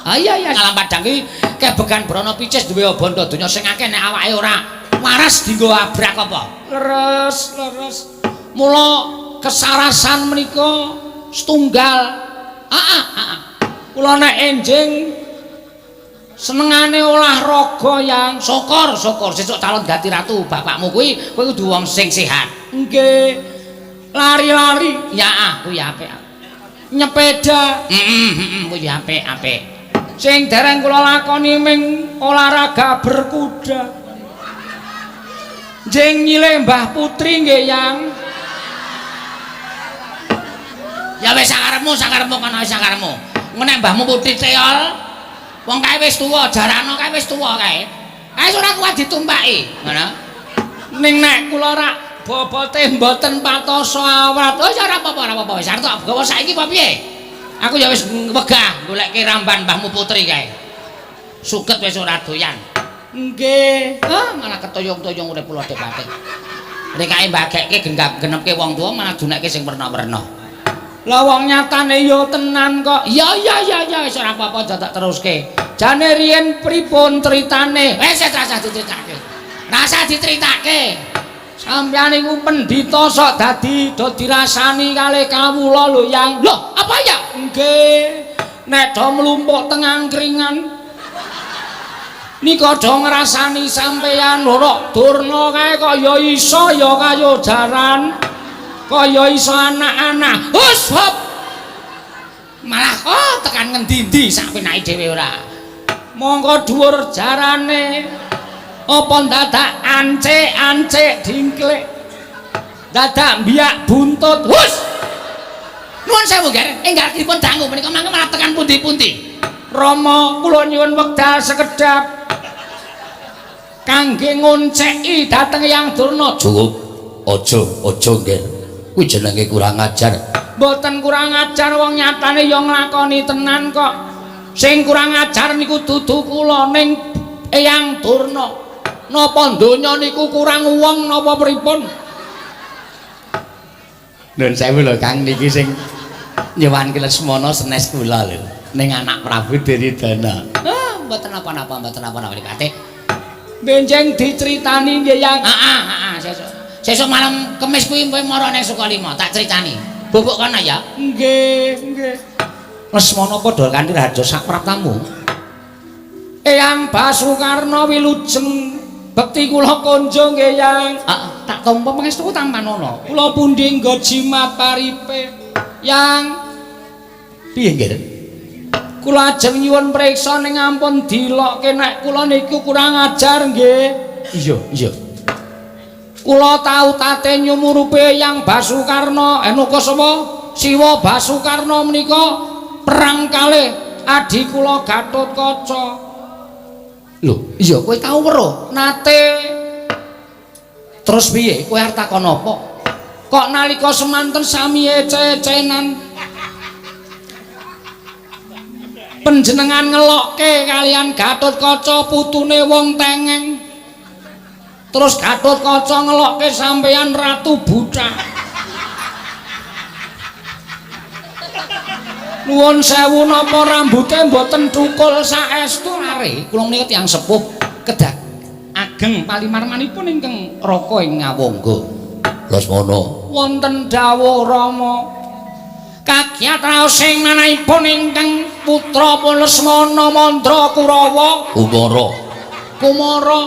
Iya ngalam padang ki kebegan brana picis duwe bondo donya sing akeh nek awake ora waras dienggo abrak apa? Leres. Mula kesarasan menika setunggal. Kula nek enjing senengane olahraga Yang. Syukur sesuk calon dadi ratu bapakmu kuwi kudu wong sing sehat. Nggih. Lari-lari. Ya kuwi apik. Nyepeda. Kuwi apik. Sing dereng kula lakoni ming olahraga berkuda. Jeng nyilih Mbah Putri nggih Yang. Ya wis sakarepmu kana sakarepmu. Nek Mbahmu Putri teol, wong kae wis tuwa, jarano kae wis tuwa kae. Kae ora kuat ditumpaki, ngono. Ning nek kula rak bobote mboten patoso awrat. Oh ya ora apa-apa wis arep tak gawa saiki apa piye? Aku ya wis wegah goleke ramban Mbahmu Putri kae. Suket wis ora doyan. Nggih. Malah ketoyong-toyong urip kula depate. Nek kae mbagekke genepke wong tuwa malah dunekke sing werna-werna. Lah wong nyatane ya tenan kok. Ya wis ora apa-apa aja tak teruske. Jane riyen pripun critane? Wis rasa dicritake. Sampeyan iku pendhita sok dadi do dirasani kalih kawula lho Yang. Lho, apa ya? Nggih. Nek do mlumpuk teng angkringan nika do ngrasani sampeyan lho Durna kae kok ya iso ya kaya jaran. Kok ya iso anak-anak. Hus hop. Malah tekan ngendi-endi sak penake dhewe ora. Monggo dhuwur jarane. Apa dadak ance dingklik. Dadak mbiyak buntut. Hus. Nuwun sewu, Ger. Enggalipun dangu menika mangke malah tekan pundi-pundi. Rama, kula nyuwun wekdal sekedhap kangge ngonceki dhateng Hyang Durna. Cukup. Aja, Ger. Kuwi jenenge kurang ajar. Mboten kurang ajar, wong nyatane ya nglakoni tenan kok. Sing kurang ajar niku dudu kula ning Hyang Durna. Napa donya niku kurang wong napa pripun? Nun sewu lho Kang, niki sing nyewanke Lesmana senes kula lho ning anak Prabu Duryudana. Mboten apa-apa Kate. Benjing dicritani nggih Yang. Sesuk malam Kemis kuwi kowe mara ning Sukalima tak critani. Bubuk kana ya? Nggih. Lesmana padha kanthi raja sak praptamu. Eyang Basukarna wilujeng bekti kula konjo nggih Yang. Tak tampa pangestu tampanono. Kula pundi nggo jimat paripe. Yang piye nggih? Kula ajeng nyuwun priksa ning ampun dilokke nek kula niku kurang ajar nggih. Iya. Kula tau tate nyumurupe Yang Basukarna, enuka sapa? Siwa Basukarna menika perang kalih adi kula Gatotkaca. Lho, iya kowe tau weruh nate. Terus piye? Kowe arep takon apa? Kok nalika semanten sami ece-ecenan panjenengan ngelokke kalian Gatotkaca putune wong tengeng. Terus Gatotkaca ngelokke sampeyan Ratu Bucah. Nuwun sewu napa rambute mboten thukul saestu are. Kula menika tiyang sepuh kedah ageng palimarmanipun ingkang raka ing ngawangga. Lesmana. Wonten dawuh Rama. Kagiat raos sing manahipun ingkang putra pun Lesmana Mandra Kurawa. Kumara.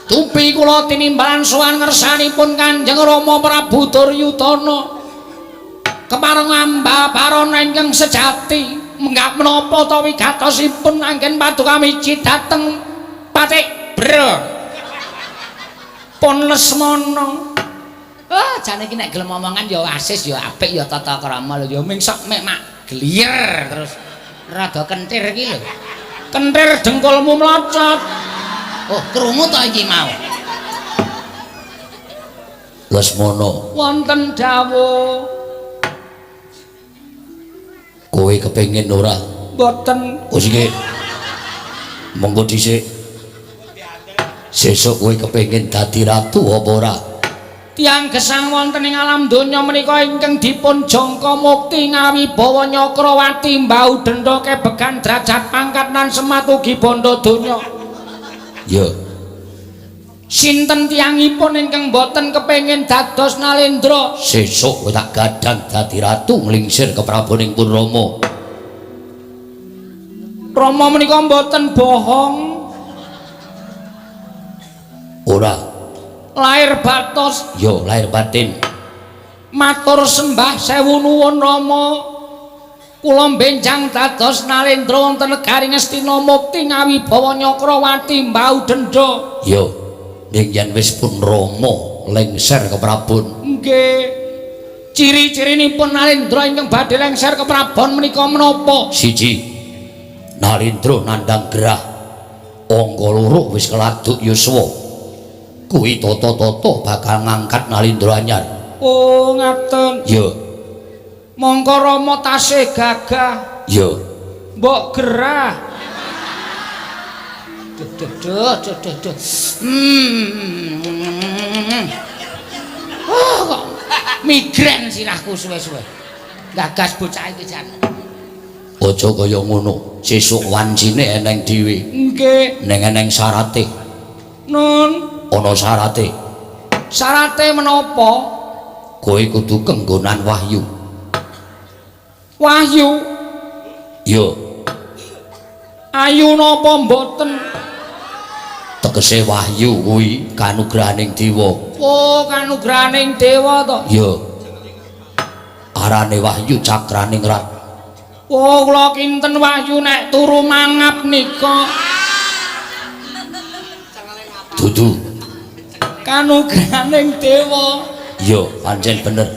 Tupi kula tinimbalan sowan ngersanipun Kanjeng Rama Prabu Duryudana. Kepareng ambabarana ingkang sejati menggap menapa ta wigatosipun anggen paduka miji dhateng Patik Bro pun Lesmana. Jane iki nek gelem omongan ya asis ya apik ya tata krama lho ya ming sok mek mak gliyer terus rada kentir iki lho. Kentir dengkulmu mlocot. Oh, krungu ta iki mau. Lesmana. Wonten dawuh Kowe kepengin ora? Mboten. Oh sik. Monggo dhisik. Sesuk kowe kepengin dadi ratu apa ora? Tiyang gesang wonten ing alam donya menika ingkang dipun jangka mukti ngawibawa Nyakrawati mbau denda kebegan derajat pangkat lan semat ugi bondo donya. Ya. Sinten tiyangipun ingkang boten kepengin dados Nalendra? Sesuk kowe tak gadang dadi ratu nglingsir ke Prabaning pun Rama. Rama menika boten bohong. Ora. Lair batos. Yo, lair batin. Matur sembah sewu nuwun Rama. Kula benjang dados Nalendra wonten negari Ngastina mukti ngawibawa Nyakrawati mbau denda. Yo. Ning yen wis pun Rama lengser ke Prabon. Nggih. Ciri-cirinipun Nalendra ingkang badhe lengser ke Prabon menika menapa? Siji. Nalendra nandhang gerah. Angka loro wis keladuk yuswa. Kuwi tata-tata bakal ngangkat Nalendra anyar. Oh, ngaten. Yo. Mongko Rama tasih gagah. Yo. Mbok gerah. Duh. Oh, kok migren sirahku suwe-suwe. Gagas bocah iki jan. Aja kaya ngono. Sesuk wancine eneng dhewe. Nggih. Ning eneng syarate. Nun, Ana syarate. syarate menapa? Kowe kudu kenggonan wahyu. Wahyu. Yo. Ayu napa mboten? Tegese wahyu kuwi kanugrahaning dewa. Oh, kanugrahaning dewa to. Yo. Arane wahyu cakraning rat. Oh, kula kinten wahyu nek turu mangap nika. dudu kanugrahaning dewa. iya pancen bener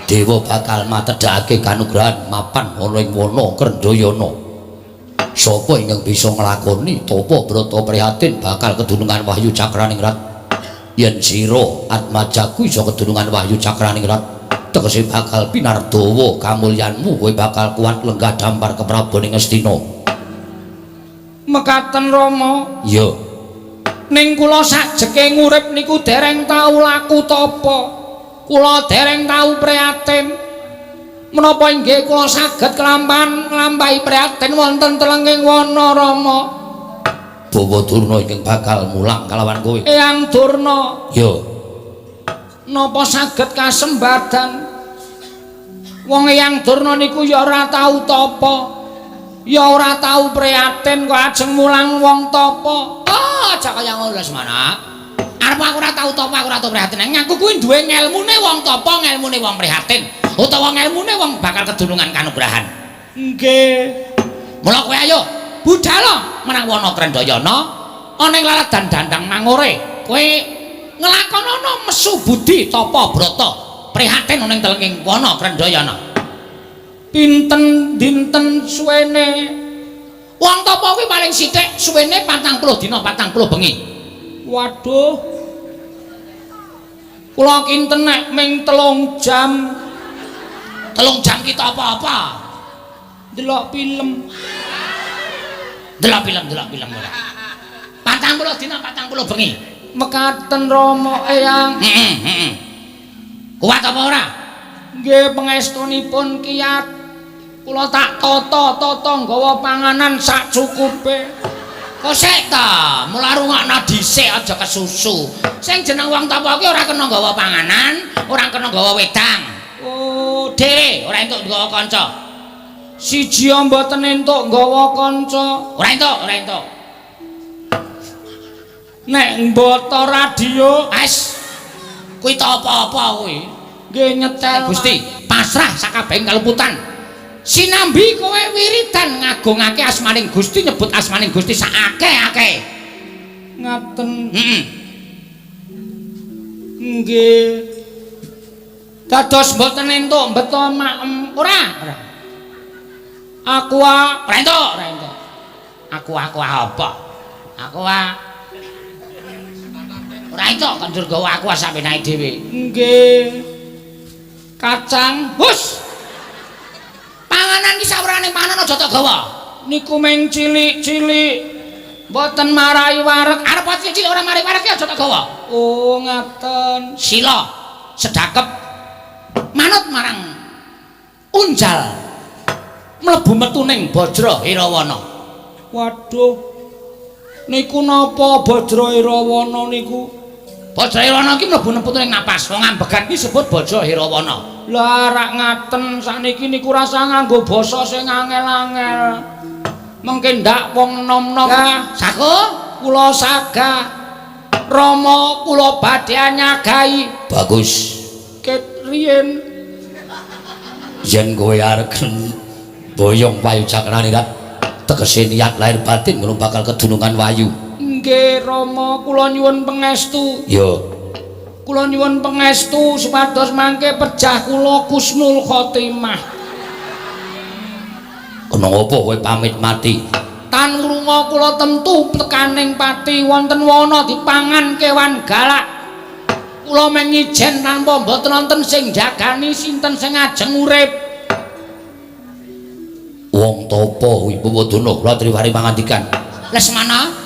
dewa bakal matedhake kanugrahan mapan ana ing wana Krendayana sapa ingkang bisa nglakoni tapa brata prihatin bakal kedunungan wahyu cakraning rat yen sira atmajaku iso kedunungan wahyu cakraning rat tegese bakal pinardawa kamulyanmu kowe bakal kuat lenggah dampar keprabaning Astina Mekaten Rama. iya Ning kula sajeke ngurip niku dereng tau laku tapa. Kula dereng tau prihatin. Menapa inggih kula saged kelampahan nglampahi prihatin wonten telenging wana Rama? Bawa Durna ingkang bakal mulang kalawan kowe. Eyang Durna. Iya. Napa saged kasembadan? Wong Eyang Durna niku ya ora tau tapa. Ya ora tau prihatin kok ajeng mulang wong tapa. Aja kaya ngono Lesmana. Arep aku ora tau tapa, aku ora tau prihatin. Ngaku kuwi duwe ngelmune wong tapa, ngelmune wong prihatin. Utawa ngelmune wong bakal kedunungan kanugrahan. Nggih. Mula kowe ayo budhal menang wana Krendayana ana ing laladan dandang mangore. Kowe nglakonana mesu budi tapa brata prihatin ana ing telenging wana Krendayana. Pinten dinten suwene wong tapa kuwi paling sithik suwene 40 dina 40 bengi. Waduh. Kula kinten nek ming 3 jam. 3 jam kita apa-apa. Delok film. Delok film. 40 dina 40 bengi. Mekaten Rama Eyang. Kuat apa ora? Nggih pangestunipun kiyat. Kula tak tata nggawa panganan sak cukupe. Kok sik ta, mula rungokno dhisik aja kesusu. Sing jeneng wong tapa ki ora kena nggawa panganan, ora kena nggawa wedang. Oh, dhewe ora entuk nggawa kanca. Siji mboten entuk nggawa kanca. Ora entuk. Nek mboto radio, kuwi ta apa-apa kuwi. Nggih nyetel Gusti, pasrah sakabehing kaleputan. Sinambi kowe wiridan ngagungake asmaning Gusti, nyebut asmaning Gusti sak akeh-akeh. Ngaten. Nggih. Dados mboten entuk mbeto maem ora. Aku ora entuk. Aku apa? Aku ora entuk kondur gawa aku sak penake dhewe. Nggih. Kacang, hus. Panganan ki sawerane panganan aja tak gawa. Niku meng cilik-cilik. Mboten marai wareg. Arep cilik ora marai wareg aja tak gawa. Oh, ngaten. Sila sedakep manut marang unjal mlebu metu ning Bajra Irawana. Waduh. Niku napa Bajra Irawana niku? Bajra Irawana ki mlebu nemput ning napas. Wong ambegan ki disebut Bajra Irawana. Lah rak ngaten sakniki niku rasa nganggo basa sing angel-angel. Mengke ndak wong nom-nom. Saku kula sagah. Rama kula badhe nyagahi. Bagus. Ket riyen yen kowe arep boyong wayu cakrane rat tegese niat lahir batin ngono bakal kedunungan wayu. Nggih Rama kula nyuwun pangestu. Yo. Kula nyuwun pangestu supados mangke pejah kula kusnul khotimah. Kena apa kowe pamit mati? Tan ngrunga kula temtu tekaning pati wonten wana dipangan kewan galak. Kula mengijen tanpa mboten wonten sing jagani sinten sing ajeng urip. Wong tapa kuwi Bawadana kula triwari pangandikan. Lesmana,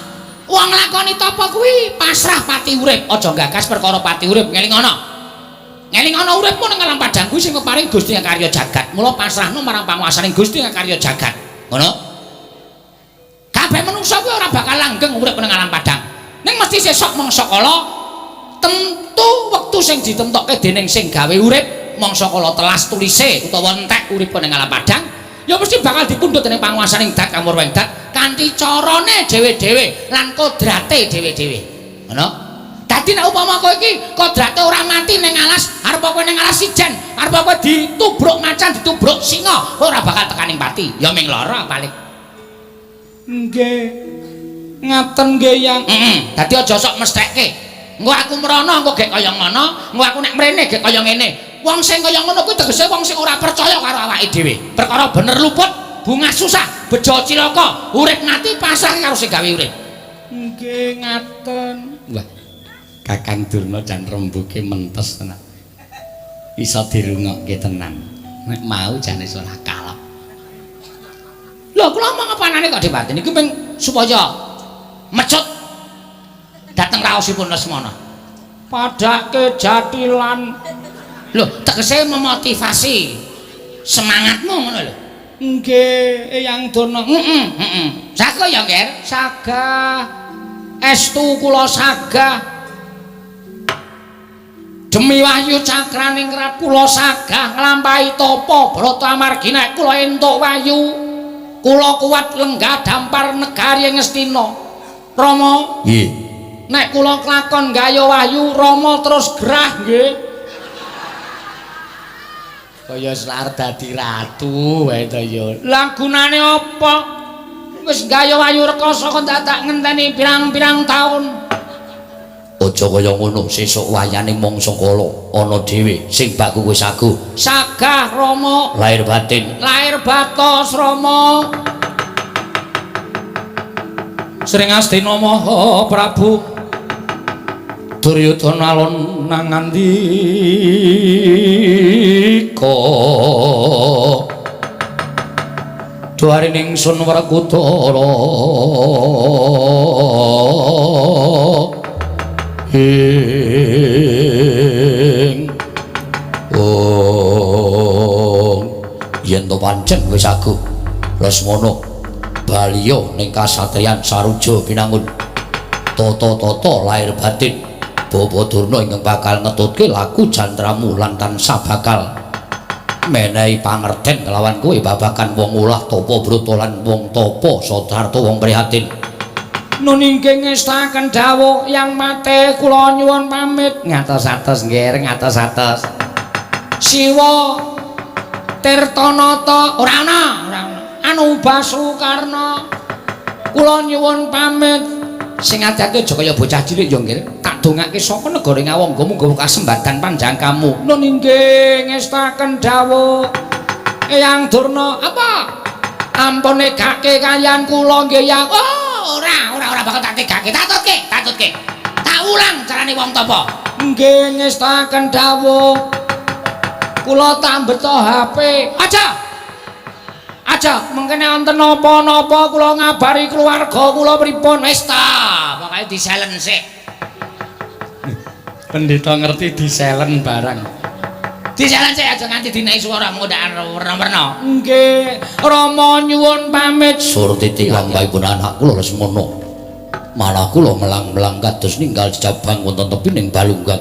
wong lakoni tapa kuwi pasrah pati urip, aja gagas perkara pati urip ngeling ana. Ngeling ana uripmu ning alam padang kuwi sing keparing Gusti karya jagat. Mula pasrahno marang panguwasaning Gusti karya jagat. Ngono? Kabeh manungsa kuwi ora bakal langgeng urip ning alam padang. Ning mesti sesuk mangsa kala tentu wektu sing ditemtokke dening sing gawe urip, mangsa kala telas tulise utawa entek urip ning alam padang. Ya mesti bakal dipundhut dening panguwasaning Dat Kang Murwengdat kanthi carane dhewe-dhewe lan kodrate dhewe-dhewe. Ngono? Dadi nek upama kowe iki kodrate ora mati ning alas, arep kowe ning alas sijen, arep kowe ditubruk macan, ditubruk singa, ora bakal tekaning pati. Ya ming lara paling. Nggih. Ngaten nggih Yang. Dadi aja sok mesthekke. Engko aku mrono engko gek kaya ngono, engko aku nek mrene gek kaya ngene. Wong sing kaya ngono kuwi tegese wong sing ora percaya karo awake dhewe. Perkara bener luput, bungah susah, bejo cilaka, urip mati pasrah karo sing gawe urip. Nggih ngaten. Wah. Kakang Durna jan rembuge mentes tenan. Iso dirungokke tenan. Nek mau jane ora kalap. Lho kula mau ngapanane kok dibatin iki ping supaya mecut dateng raosipun Lesmana. Padake jatilan. Lho tegese memotivasi semangatmu ngono lho. Nggih, Eyang Durna. Saga ya, Nger? Sagah. Estu kula sagah. Demi wahyu cakraning rap kula sagah nglampahi tapa Brata amargi nek kula entuk wahyu. Kula kuat lenggah dampar negari ing Ngastina. Rama. Nggih. Nek kula kelakon gaya wahyu Rama terus gerah nggih. Kaya selar dadi ratu wae to ya. Lah gunane apa? Wis gaya wayu rekoso kok tak ngenteni pirang-pirang taun. Aja kaya ngono, sesuk wayane mangsa kala ana dhewe sing bakku wis sagu. Sagah Rama. Lahir batin. Lahir batos Rama. Sring Astina Maha Prabu Duryudana alon nang ngandika Duarining sun Werkudara ing yen to pancen wis aku Lesmana baliya ning kasatriyan Saruja pinangun tata-tata lahir batin Bapa Durna ingkang bakal ngetutke laku jantramu lan tansah bakal menehi pangerten kelawan kowe babagan wong ulah tapa brata lan wong tapa sadarta wong prihatin. Nun inggih ngestaken dawuh yang mate kula nyuwun pamit. Ngatos-atos nggih, ngatos-atos. Siwa Tirtanata ora ana. Anu Basukarna kula nyuwun pamit. Sing ati-ati aja kaya bocah cilik ya nggih. Tak dongake saka negara Ngawangga muga kasembadan panjangkamu. Nun inggih ngestaken dawuh Eyang Durna apa? Ampun negake kaliyan kula nggih ya. Ora bakal tak tegake. Tatutke. Tak ulang carane wong tapa. Nggih ngestaken dawuh. Kula tak beto HP. Aja mengkene wonten napa-napa kula ngabari keluarga kula pripun wis ta. Pokoke diselen sik. Pendeta ngerti diselen barang. Diselen sik aja nganti dinai swaramu ndak werna-werna. Nggih, Rama nyuwun pamit. Surtiti lampahipun anak kula Lesmana. Malah kula melang-melang kados ninggal jabang wonten tepining balunggang.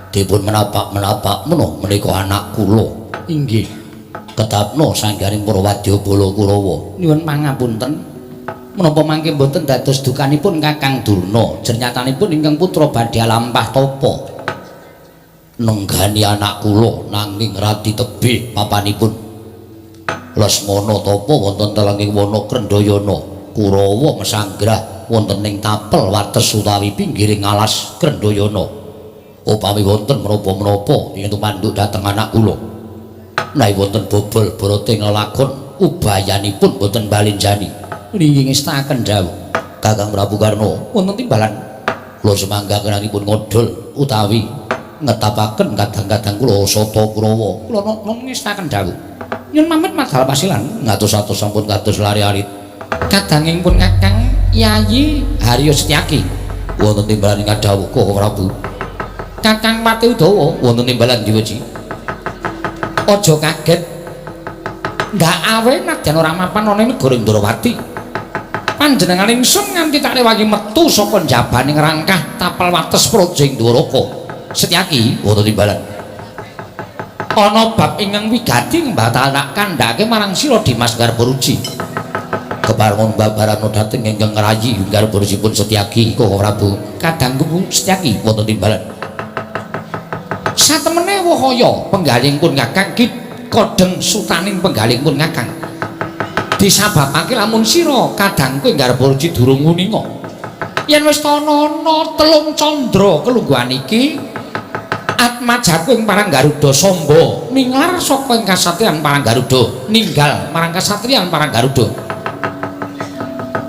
Dipun menapak menawa menika anak kula. Inggih. Ketapno sanggaring para wadya bala Kurawa. Nyuwun pangapunten. Menapa mangke mboten dados dukanipun Kakang Durna, jernyatanipun ingkang putra badhe lampah tapa. Nenggani anak kula nanging radi tebih papanipun. Lesmana tapa wonten telenging wana Krendayana. Kurawa mesanggrah wonten ing tapel wates utawi pinggiring alas Krendayana. Upami wonten menapa-menapa yen tumanduk dhateng anak kula. Nai wonten bobol broting lelakon ubayanipun boten balinjani. Nggih ngestaken dawuh Kakang Prabu Karna wonten timbalan kula semangga kenanipun ngodol utawi ngetapaken kadang-kadang kula sata Kurawa. Kula ngestaken dawuh nyun pamit madhal pasilan ngatos-atos sampun kados lari-arit kadangipun Kakang Yayi Haryo Setyaki wonten timbalan ingkang dawuh Kakang Prabu. Kakang Pati Udawa wonten timbalan Diwaji. Aja kaget ndak awe nadyan ora mapan ana ing negara Indrawati. Panjenengan ingsun nganti tak rewangi metu saka njabaning rangkah tapel wates Projing Dwaraka. Setyaki wonten timbalan. Ana bab ingkang wigati mbatalaken kandhake marang sira Dimas Garbaruji. Keparengon babarana dhateng ingkang rayi Garbarujipun Setyaki Kakang Prabu. Kadangku Setyaki wonten timbalan. Satemene wahaya penggalingipun Kakang ki kodeng sutaning penggalingipun Kakang. Disababake lamun sira kadangku Garbaruji durung nguninga. yen wis ana telung candra kelungguhan iki Atmajaku ing Parang Garuda Samba ninglar saka ing kasatriyan Parang Garuda ninggal marang kasatriyan Parang Garuda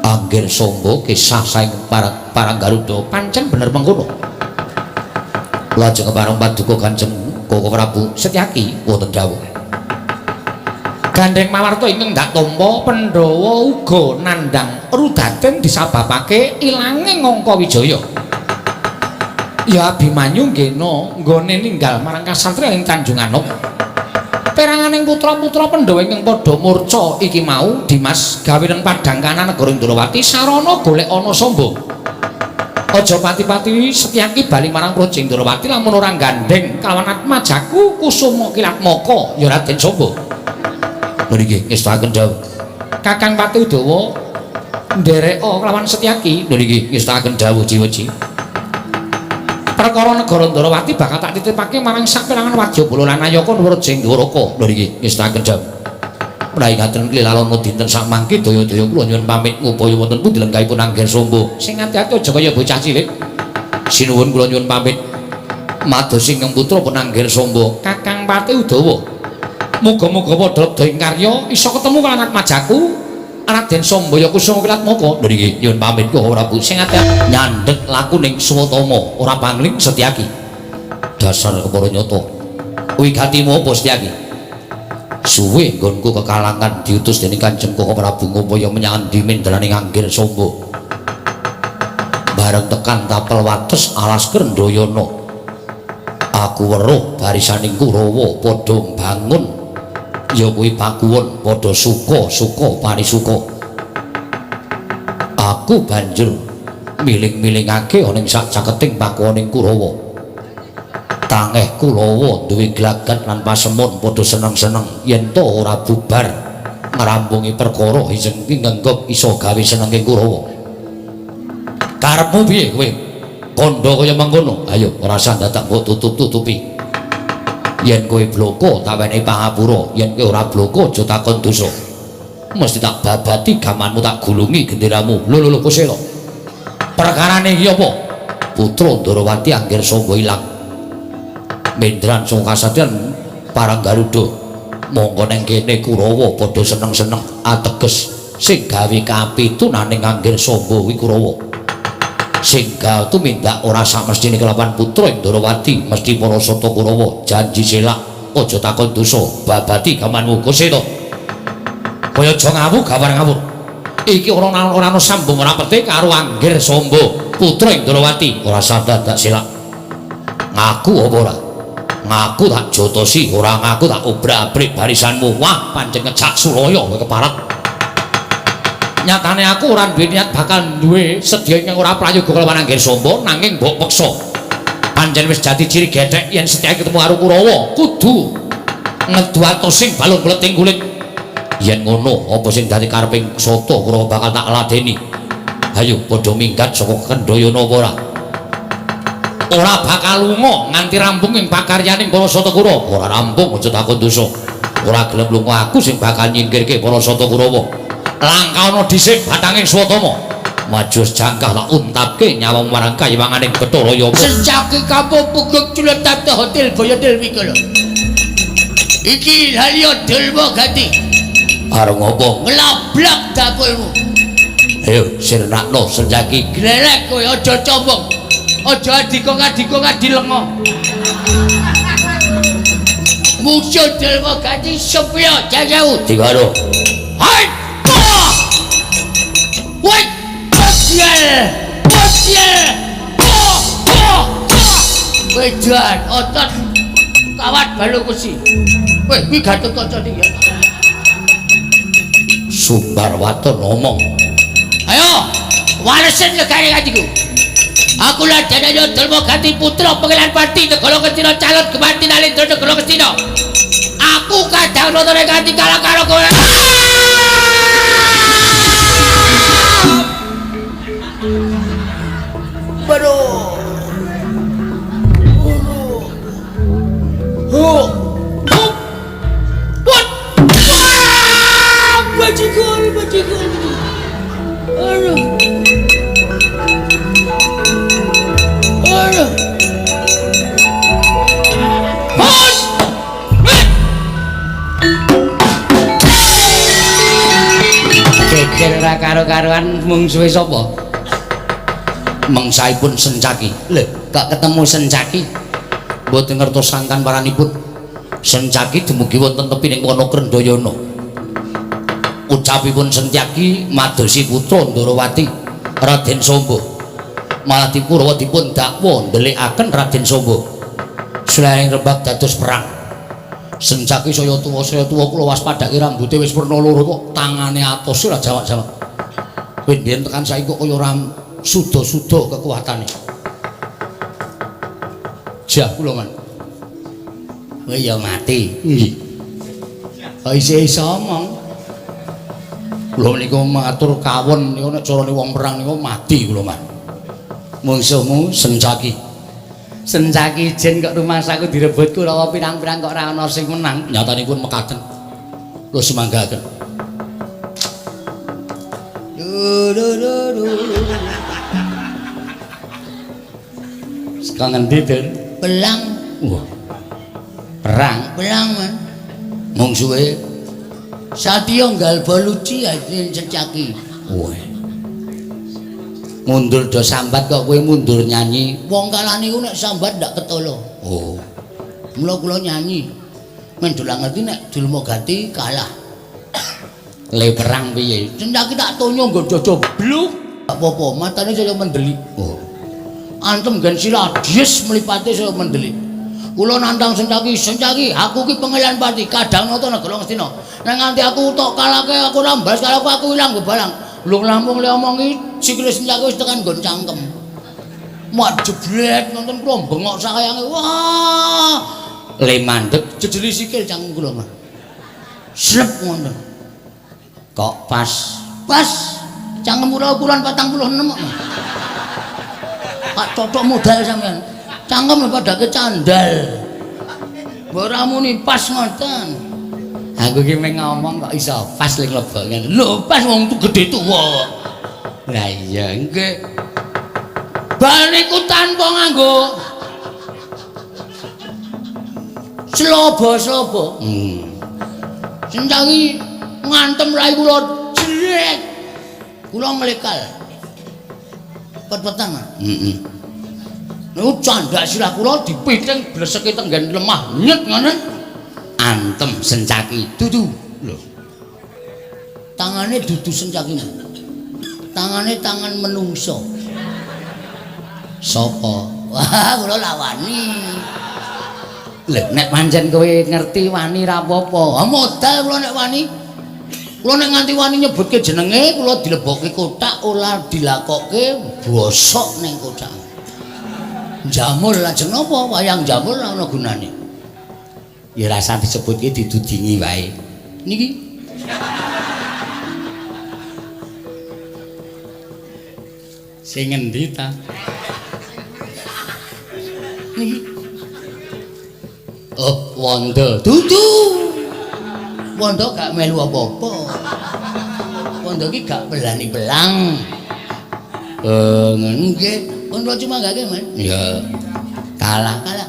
Angger Samba kisah saing Parang Garuda pancen bener mengkono lajeng parang paduka Kanjeng Koko Prabu Setyaki wonten dawuh Gandeng Mawarta ingkang dak tampa Pandhawa uga nandhang rudaten disababake ilanging Angka Wijaya ya Abimanyu ngena nggone ninggal marang kasatriyan ing Tanjung Anuk peranganing putra-putra Pandhawa ingkang padha murca iki mau Dimas gawe nang padangkanan negara Indrawati sarana golek ana Samba aja pati-pati Setyaki bali marang Praja Indrawati lamun ora gandeng kalawan Atmajaku Kusuma Kilatmaka ya Raden Samba niki ngestaken dawuh Kakang Pati Udawa ndereka kelawan Setyaki niki ngestaken dawuh jiwa-ji perkara negara Ndrawati bakal tak titipake marang saperangan Wadyabala lan Ayaka Nuraja Ndwaraka niki ngestaken dawuh menawi ngaten klilalana dinten sak mangke daya-daya kula nyuwun pamit ngupaya wonten pundi lenggahipun Angger Samba sing ati-ati aja kaya bocah cilik sinuwun kula nyuwun pamit mados ingkang putra pun Angger Samba Kakang Pati Udawa muga-muga padha ing karya isa ketemu kaliyan Atmajaku Raden Sambaya Kusuma Kilatmaka niki nyuwun pamit Koko Prabu sing ati-ati nyandhek lakuning swatama ora pangling Setyaki dasar kepara nyata kuwi gatimu apa Setyaki suwe nggonku kekalangan diutus dening Kanjeng Koko Prabu ngupaya menyang dimendraning Angger Samba bareng tekan tapel wates alas Krendayana aku weruh barisaning Kurawa padha mbangun ya kuwi pakuwon padha suka parisuka aku banjur miling-milingake ana ing sak caketing pakuwoning Kurawa tangeh Kurawa duwe glagat lan pasemon padha seneng-seneng yen to ora bubar ngrampungi perkara sing ngenggok iso gawe senenge Kurawa karepmu piye kowe kandha kaya mangkono ayo ora usah dadak mbok tutup-tutupi yen kowe bloko tak wenehi pangapura yen kowe ora bloko aja takon dosa mesti tak babati gamanmu tak gulungi genderamu lho Kusela perkarane iki apa putra Ndrawati Angger Samba ilang mendran saka kasatriyan Parang Garuda monggo nang kene Kurawa padha seneng-seneng ateges sing gawe kapitunaning Angger Samba kuwi Kurawa sing gawe tumindak ora samestine kelawan putra Ndrawati mesti para sata Kurawa janji selak aja takon dosa babati gamanmu Kusela kaya aja ngawur gawar ngawur iki ora ana sambung rapete karo Angger Samba putra Ndrawati ora sadar dak selak ngaku apa ora ngaku tak jotosi ora ngaku tak obrak-abrik barisanmu wah pancen ngejak Suraya kowe keparat nyatane aku ora duwe niat bakal duwe sedya ingkang ora prayoga kelawan Angger Samba nanging mbok peksa pancen wis dadi ciri gethek yen Setyaki ketemu karo Kurawa kudu ngedu atosing balung kleting kulit yen ngono apa sing dadi kareping Sata Kurawa bakal tak ladeni ayo padha minggat saka Kendayana apa ora bakal lunga nganti rampung ing pakaryaning para Sata Kurawa ora rampung aja takon dosa ora gelem lunga aku sing bakal nyingkirke para Sata Kurawa langkah ana dhisik batanging swatama maju jangkah tak untapke nyawa marang kayiwanganing Bathara Yama Setyaki kapupuguk culetat hotel Bayadil Mikala iki halya Dalma Gati areng apa nglablak dapurmu ayo sirnakno Setyaki glelek kowe aja combong aja adikong adilengo musuh Dalma Gati sepya jauh digaro hai woi Bosial wedan otot kawat balung besi weh kuwi Gatot Kaca iki ya Sumbarwata ngomong ayo walesin negari atiku aku ladana Dalma Gati putra Pengilan Pati negara Kestina calon Gemanti Nalendra negara Kestina aku kadang nonton Gati kalah karo kowe baru bajikul aduh geger ora karo-karoan mungsuhe sapa? Mengsaipun Sencaki. Lho, kok ketemu Sencaki? Mboten ngertos sangkan paranipun. Sencaki dumugi wonten tepining wana Krendayana. Ucapipun Sencaki madosi putra Ndarawati Raden Samba. Malah dipurawa dipun dakwa ndelikaken Raden Samba. Selaing rembag dados perang. Sencaki saya tuwa kula waspadake rambuté wis werna loro kok tangane atos ora jawab-jawab. Kowe mbiyen tekan saiki kok kaya ora suda-suda kekuatane. Jah kula man. Kowe ya mati. Nggih. Kok isih iso omong. Kula niku matur kawon niku nek carane wong perang niku mati kula man. Mungsuhmu Sencaki. Sencaki jen kok rumahsaku direbut Kurawa pirang-pirang kok ora ana sing menang. Nyatanipun mekaten. Kula semanggaken. Sekarang ngendi, Den? Belang. Wah. Perang. Belang, Man. Mungsuhe Satya Galba Luci Raden Sencaki. wah. Mundur do sambat kok kowe mundur nyanyi. Wong kalah niku nek sambat ndak ketolo. Oh. Mula kula nyanyi. Men dolang ngerti nek Dulmagati kalah. Le perang piye? Sencaki tak tonyo nggo jojo bluk. Gak apa-apa, matane saya mendelik. Oh. Antem gen sila dies mlipate saya mendelik. Kula nantang Sencaki, Sencaki, aku ki pengailan pati kadang nata negara Ngastina. Nek nganti aku tok kalahke aku rambas karo aku ilang gebalang. Lho lampung le omongi sikile Sencaki wis tekan nggon cangkem. Mak jeblet nonton kula bengok sakayange. Wah! Le mandeg Jejeli sikil cangkem kula mah. Slep ngono. kok pas. Pas cangkem kula ukuran 46 kok. Pak cocok modal sampean. Cangkem padake candal. Mbok ora muni pas ngoten. Aku ki meng ngomong kok iso pas ling lebok ngene. Lho, pas wong tu gedhe tuwa. Lah iya nggih. Bal niku tanpa nganggo slobo-slobo. Sencaki ngantem rai kula jrek. Kula nglekal. Pet-petan. Heeh. Niku candak sirah kula dipiting bleseke tenggen lemah nyet ngono. Antem Sencaki dudu. Lho. Tangane dudu Sencaki. Tangane tangan menungso. Sapa? Wah, kula lawani. Lho nek pancen kowe ngerti wani ra apa-apa. Ah modal kula nek wani. Kula nek nganti wani nyebutke jenenge kula dilebokke kotak ora dilakokke bosok ning kotak. Jamul lajeng napa wayang jamul ora ana gunane. Ya rasa disebutke didudingi wae. Niki Sing ngendi ta? niki Oh, Wanda. dudu. Wondo gak melu apa-apa. Wondo ki gak belani belang. Ngono. Nggih, wondo cuma gak men. Ya. Kalah. Kalah.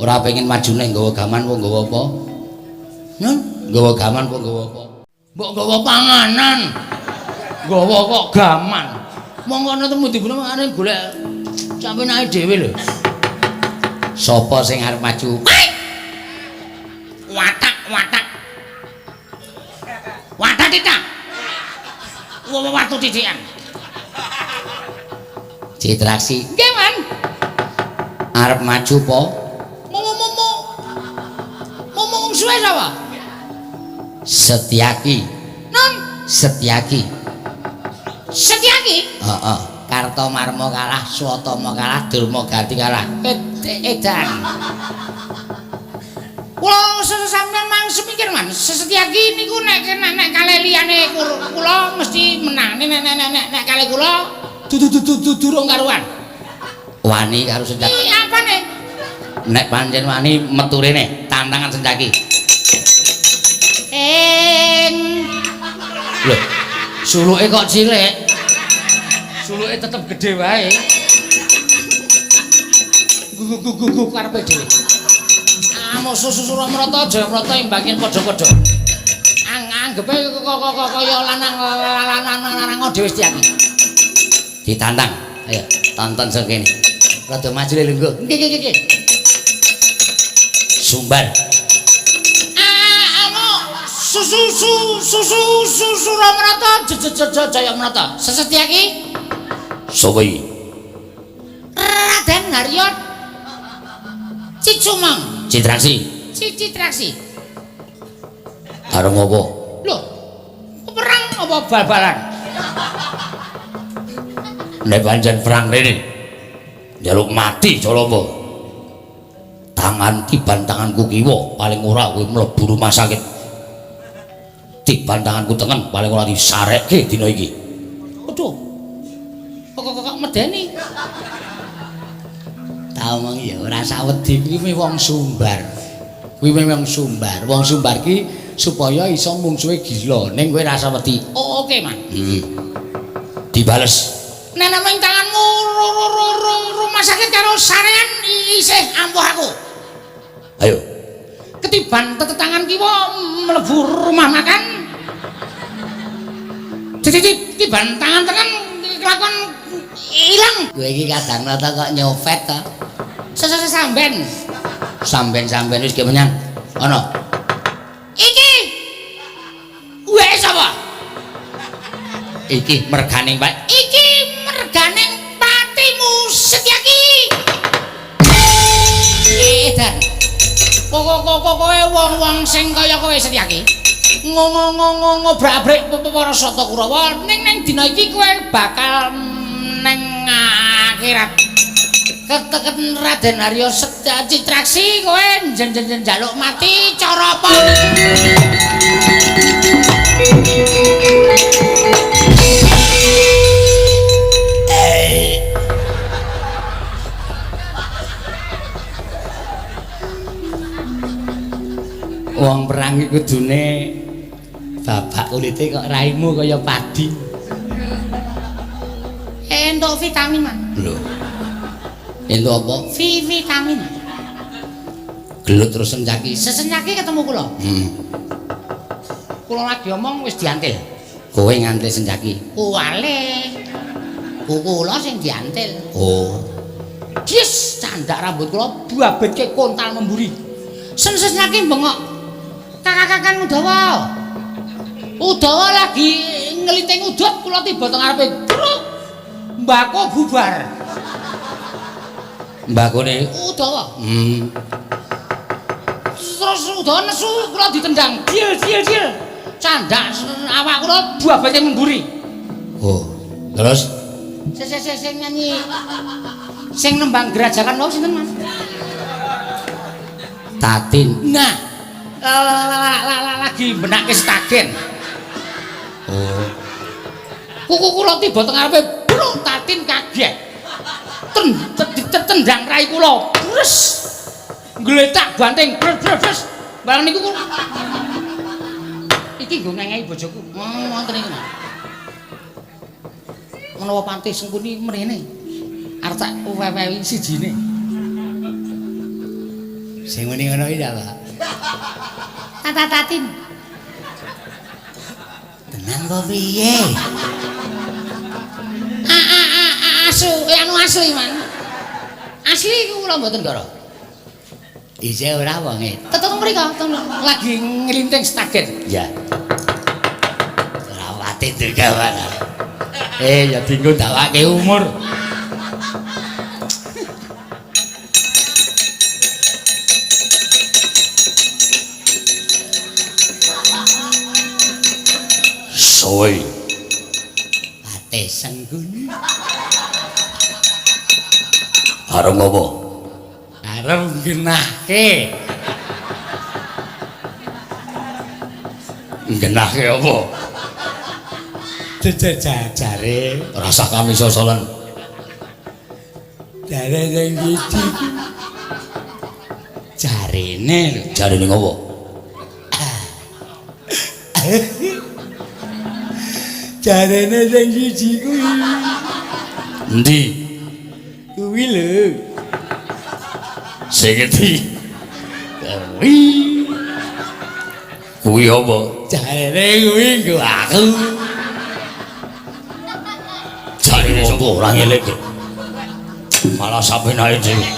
Ora pengen maju neng nggawa gaman apa nggawa apa? Nun, Nggawa gaman apa nggawa apa? mbok gawa panganan. Gawa kok gaman. Monggo ana temu dibune mangane golek sampe naik dhewe lho. Sapa sing arep maju? Watak. Watak tidak. Watu titian. Citraksi. Nggih, Man. Arep maju apa? Ngomong suwe sapa? Setyaki. Non, Setyaki. Setyaki. Heeh. Kartomarma kalah, Swatama kalah, Durmagati kalah. Edan. Kula sampeyan mang semikir Man, Setyaki niku nek kalih liyane kula mesti menang. Nek kalih kula durung karuan. Wani karo Setyaki. Iki apane? Nek pancen wani metu rene, tantangan Setyaki. Lho, suluke kok cilik. Suluke tetep gede wae. Gugu karepe dhewe. Amo susu Suramrata Jayamrata imbangin padha-padha. anggepe kaya lanang dhewe Setyaki. Ditantang. Ayo, tonton sing kene. Rada maju le lungguh. Nggih. Sumbar. Susu Ramrata Jaya Menata. Setyaki. Sapa iki? Raden Haryo Cicumang. Citraksi. Citraksi. Arep ngopo? Lho, perang apa bal-balan? Nek pancen perang rene. Njaluk mati Jalapa. Tangan tiban tanganku kiwa paling ora kowe mlebu rumah sakit. Tiban tanganku tengen paling ora disarekke dina iki. Aduh. Kok medeni. Tau mong ya ora sawedi kuwi wong Sumbar. Kuwi memang Sumbar. Wong Sumbar ki supaya iso mungsuhe gila ning kowe rasa wedi. Oh, oke, Man. Dibales. Nek namung tanganmu rumah sakit karo sarean isih ampuh aku. Ayo. Ketiban tetangan kiwa mlebu rumah makan. Tiban tangan tekan kelakon ilang. Kowe iki kadang rata kok nyopet ta. Samben. Samben wis ge menyang. Ana. Iki. Wes sapa? Iki merganing Pak. Iki merganing patimu Setyaki. Edan. Kowe wong-wong sing kaya kowe Setyaki. Ngobrak-abrik para Sata Kurawa ning dina iki kowe bakal ning akhirat. Keteken Raden Haryo Citraksi kowe njaluk mati cara apa? Wong perang iki kudune babak kulite kok raimu kaya padi. Entuk vitamin, Man. Lho. Entuk apa? Vitamin. Gelut terus Setyaki. Sesenyaki ketemu kula. Kula lagi omong wis diantil. Kowe ngantil Setyaki. Wale. Kula sing diantil. Oh. Yes, candak rambut kula babetke kontal memburi. Sesenyaki bengok. Kakak-kakang Udawa lagi ngelinting udut kula tiba teng ngarepe bruk. Mbako bubar. Mbakone Udawa. Terus Udawa nesu kula ditendang. Dil. Candak awak kula babete memburi. Oh. Terus Sing nyanyi sing nembang gerajakan wau sinten, Mas? Tatin. Nah, lagi benake stagen. Oh. Kuku kula tiba teng ngarepe bruk Tatin kaget. Ditendang rai kula. Bres. Gletak banting bres. Barang niku kula. Iki nggo ngengehi bojoku. Wonten iki. Menawa panti sengkuni mrene. Arep tak wewehi sijine. Sing muni ngono iki ta, Pak? Tatin. Tenan kok piye? Asli, Man. Asli iku kula mboten karo. Isih ora wonge. Tetep mriko lagi nglinting stagen. Ya. Ora wati digawan. Ya dinggo dawake umur. Soy. Ate sengguni. Arep ngopo? Arep genahke. Genahke apa? Jare rasa kami sosolan. Jare sing iki. Jarene ngopo? Jarene sing siji kuwi. Endi? Kuwi lho. Sing endi? Kuwi kuwi apa? Jarene kuwi nggo aku. Jarine sapa ora ngeleke. Malah sampeyan ae dhewe.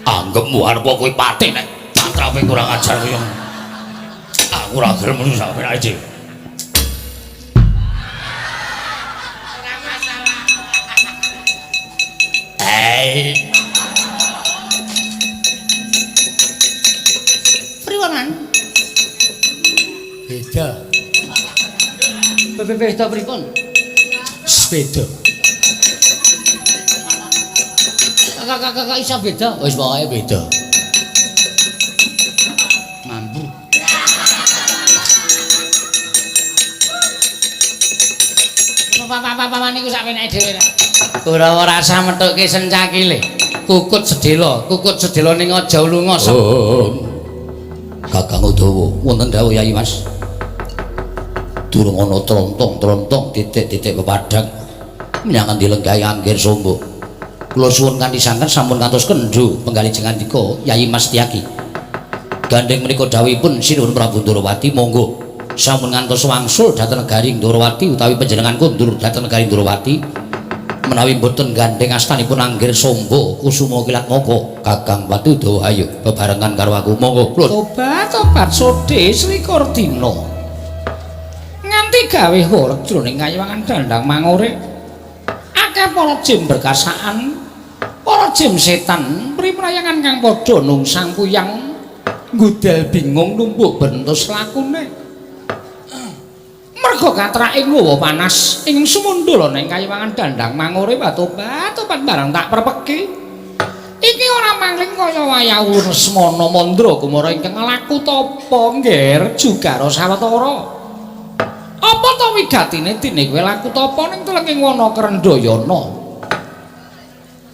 Anggepmu arep kowe pati nek tantrape kurang ajar kowe. Aku ora gelem muni sampeyan ae dhewe. Priwonan? Beda. Beda pripun? Sepeda. Kakak iso beda. Wis pokoke beda. Mampu. Papa niku sak penake dhewe. Ora rasa metuke sencakile. Kukut sedela ning aja lunga. Kakang Udawa, wonten dawuh Yayi Mas. Durung ana trontong titik-titik pepadang menyang dilenggahi Angger Sombo. Kula suwun kanthi sanget sampun ngantos kendho penggali jengandika Yayi Mas Tiyaki. Gandeng menika dawuhipun Sinuhun Prabu Ndorowati, monggo sampun ngantos wangsul dhateng negari Ndorowati utawi panjenengan kundur dhateng negari Ndorowati. Menawi mboten gandeng astanipun Angger Sombo Kusuma Kilat Moko, Kakang Watu Dawa ayo bebarengan karo aku, monggo. Tobat sodhe selikur dina. Nganti gawe horeg jroning Kayiwangan Dandang Mangore. Akeh para jin berkasaan, para jin setan primrayangan kang padha nungsang kuyang ngudel bingung numpuk bentus lakune. Merga katrake nggawa panas ing sumundala ning Kayiwangan Dandang Mangore, tobat barang tak perpeki. Iki ora mangling kaya wayah Lesmana Mandra Kumara ingkang laku tapa ngger Jugara Sawetara. Apa to wigatine dene kowe laku tapa ning telenging wana Krendayana?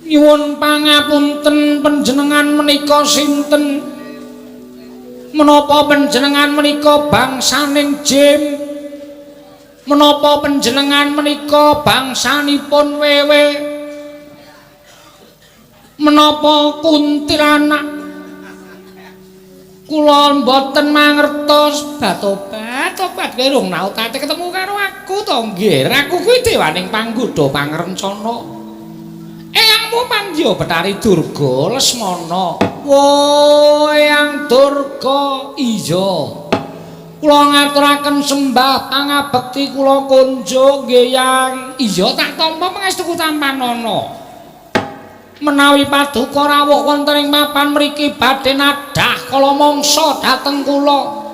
Nyuwun pangapunten panjenengan menika sinten? Menapa panjenengan menika bangsaning jin? Menapa panjenengan menika bangsanipun wewe? Menapa kuntilanak? Kula mboten mangertos. Tobat kowe rung naukate ketemu karo aku to nggih. Aku kuwi dewaning panggoda pangrencana. Eyangmu Pandya Betari Durga Lesmana. Wo Eyang Durga, iya. Kula ngaturaken sembah pangabekti kula kunjuk nggih Yang. Iya tak tampa pangestuku tampanana. Menawi paduka rawuh wonten ing mapan mriki badhe nadhah kala mangsa dhateng kula.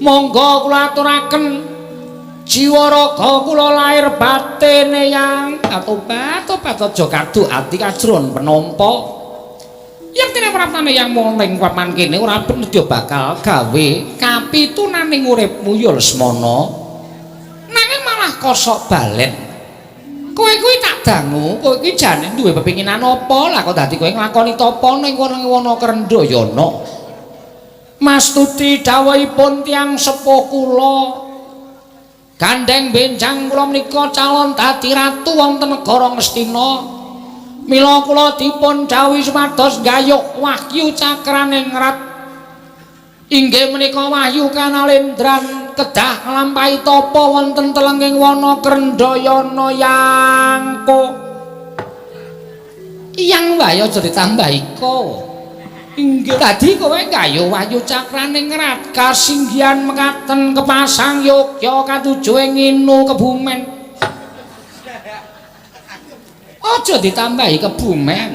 Monggo kula aturaken jiwa raga kula lair batin Yang. Tobat aja kaduk ati kajron penampa. Yen dene praptane yang ning papan kene ora nedya bakal gawe kapitunaning uripmu ya Lesmana. Nanging malah kosok balen. Kowe kuwi tak dangu, kowe iki jane duwe pepinginan apa? Lah kok dadi kowe nglakoni tapa ning wana Krendayana? Mastuti dawuhipun tiyang sepuh kula. Gandeng benjang kula menika calon dadi ratu wonten negara Ngastina. Mila kula dipun dawuhi supados gayuh wahyu cakraning rat. Inggih menika wahyu kanalendran kedah nglampahi tapa wonten telenging wana Krendayana Yangko. Yang wae aja ditambahi ko. Inggih dadi kowe gayuh wahyu cakraning rat kasinggihan mekaten kepasang Yogya katujuh ing Nginu Kebumen. Aja ditambahi Kebumen.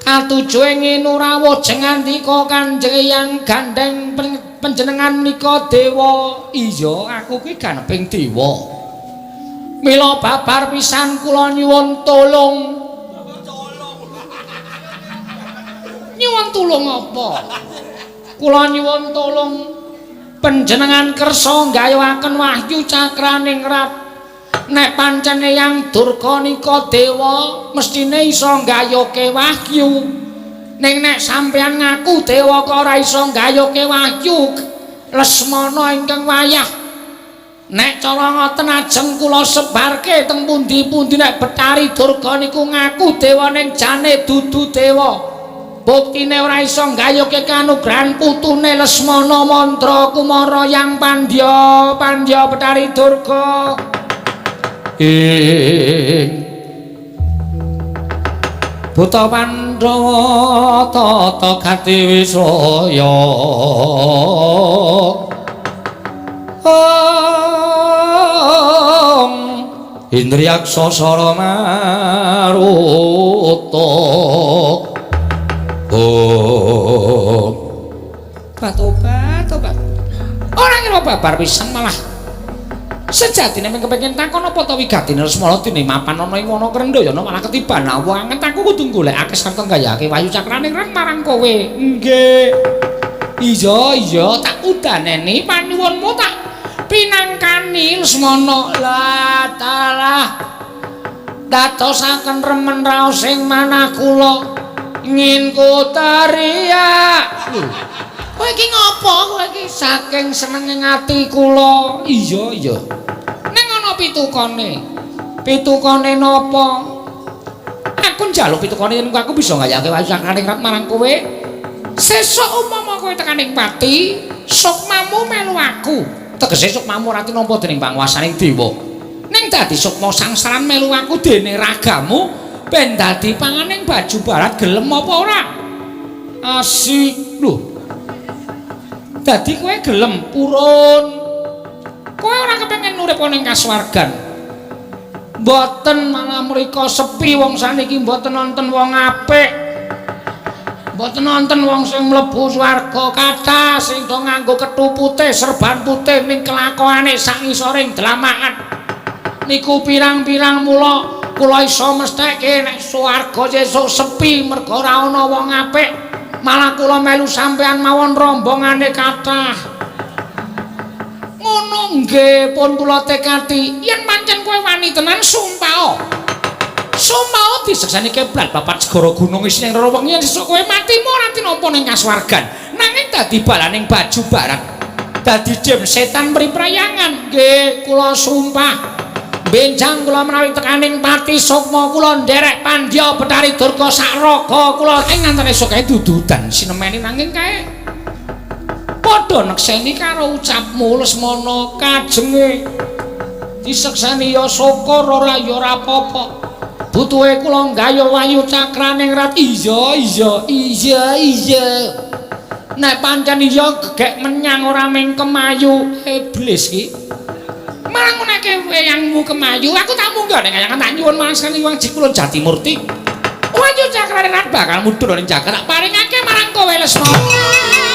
Katujuh ing Nginu rawuh jengandika Kanjeng Hyang gandeng panjenengan menika dewa. Iya, aku kuwi ganeping dewa. Mila babar pisan kula nyuwun tulung. Nyuwun tulung apa? Kula nyuwun tulung panjenengan kersa nggayuhaken wahyu cakraning rat. Nek pancen Hyang Durga nika dewa, mestine iso nggayuhke wahyu. Ning nek sampeyan ngaku dewa kok ora iso nggayuhke wahyu, Lesmana ingkang wayah. Nek cara ngoten ajeng kula sebarke teng pundi-pundi nek Betari Durga niku ngaku dewa ning jane dudu dewa. buktine ora iso nggayuke kanugrahan putune Lesmana mantra kumara yang Pandya Betari Durga Buta Pandhawa tata gati wisraya Indriyaksa sara maruta Tobat ora ngira babar pisan malah sejatine mung kepengin takon apa ta wigatine Lesmana dene mapan ana ing wana Krendayana malah ketiban awanget aku kudu golekake sarta gayake wayu cakrane reng marang kowe nggih iya tak udaneni panyuwunmu tak pinangkani Lesmana la taala datosaken remen raos ing manah kula ingin kutaria kowe iki ngopo kowe iki saking senenge ati kula iya ning ana pitukane napa aku njaluk pitukane yen aku bisa gayake wayu cakrane rat marang kowe sesuk umpama kowe tekaning pati sukmamu melu aku tegese sukmamu ora nampa dening panguwasaning dewa ning dadi sukma sangsaran melu aku dene ragamu ben dadi panganing baju barat gelem apa ora asik lho dadi kowe gelem purun kowe ora kepengin urip ning kasuwargan mboten malah mriko sepi wong saniki mboten wonten wong apik mboten wonten wong sing mlebu swarga kathah sing do nganggo kethu putih serban putih ning kelakuane sak ngisoring dlamakan niku pirang-pirang mula kula iso mestheke nek swarga sesuk sepi mergo ora ana wong apik malah kula melu sampean mawon rombongane kathah ngono nggih pun kula tekati yen pancen kowe wani tenan sumpah diseksani keblat bapak segara gunung isine rewengi yen sesuk kowe mati ora tinampa ning kasuwargan nanging dadi balaning baju barat dadi jem setan mriprayangan nggih kula sumpah benjang kula menawi tekaning pati sukma kula nderek Pandya Betari Durga sak raga kula ing antene sokae dududan sinemeni nanging kae padha nekseni karo ucapmu Lesmana kajenge diseksani ya syukur ora ya ora apa-apa butuhe kula nggayuh wayu cakraning rat iya nek pancen iya gegek menyang ora mingkem ayu iblis ki marang menake weyangmu kemayu aku tak munggah ning kayangan tak nyuwun mangsane wong Jikulo Jatimurti wayu cakrane rat bakal mudhun ning jagat tak paringake marang kowe Lesmana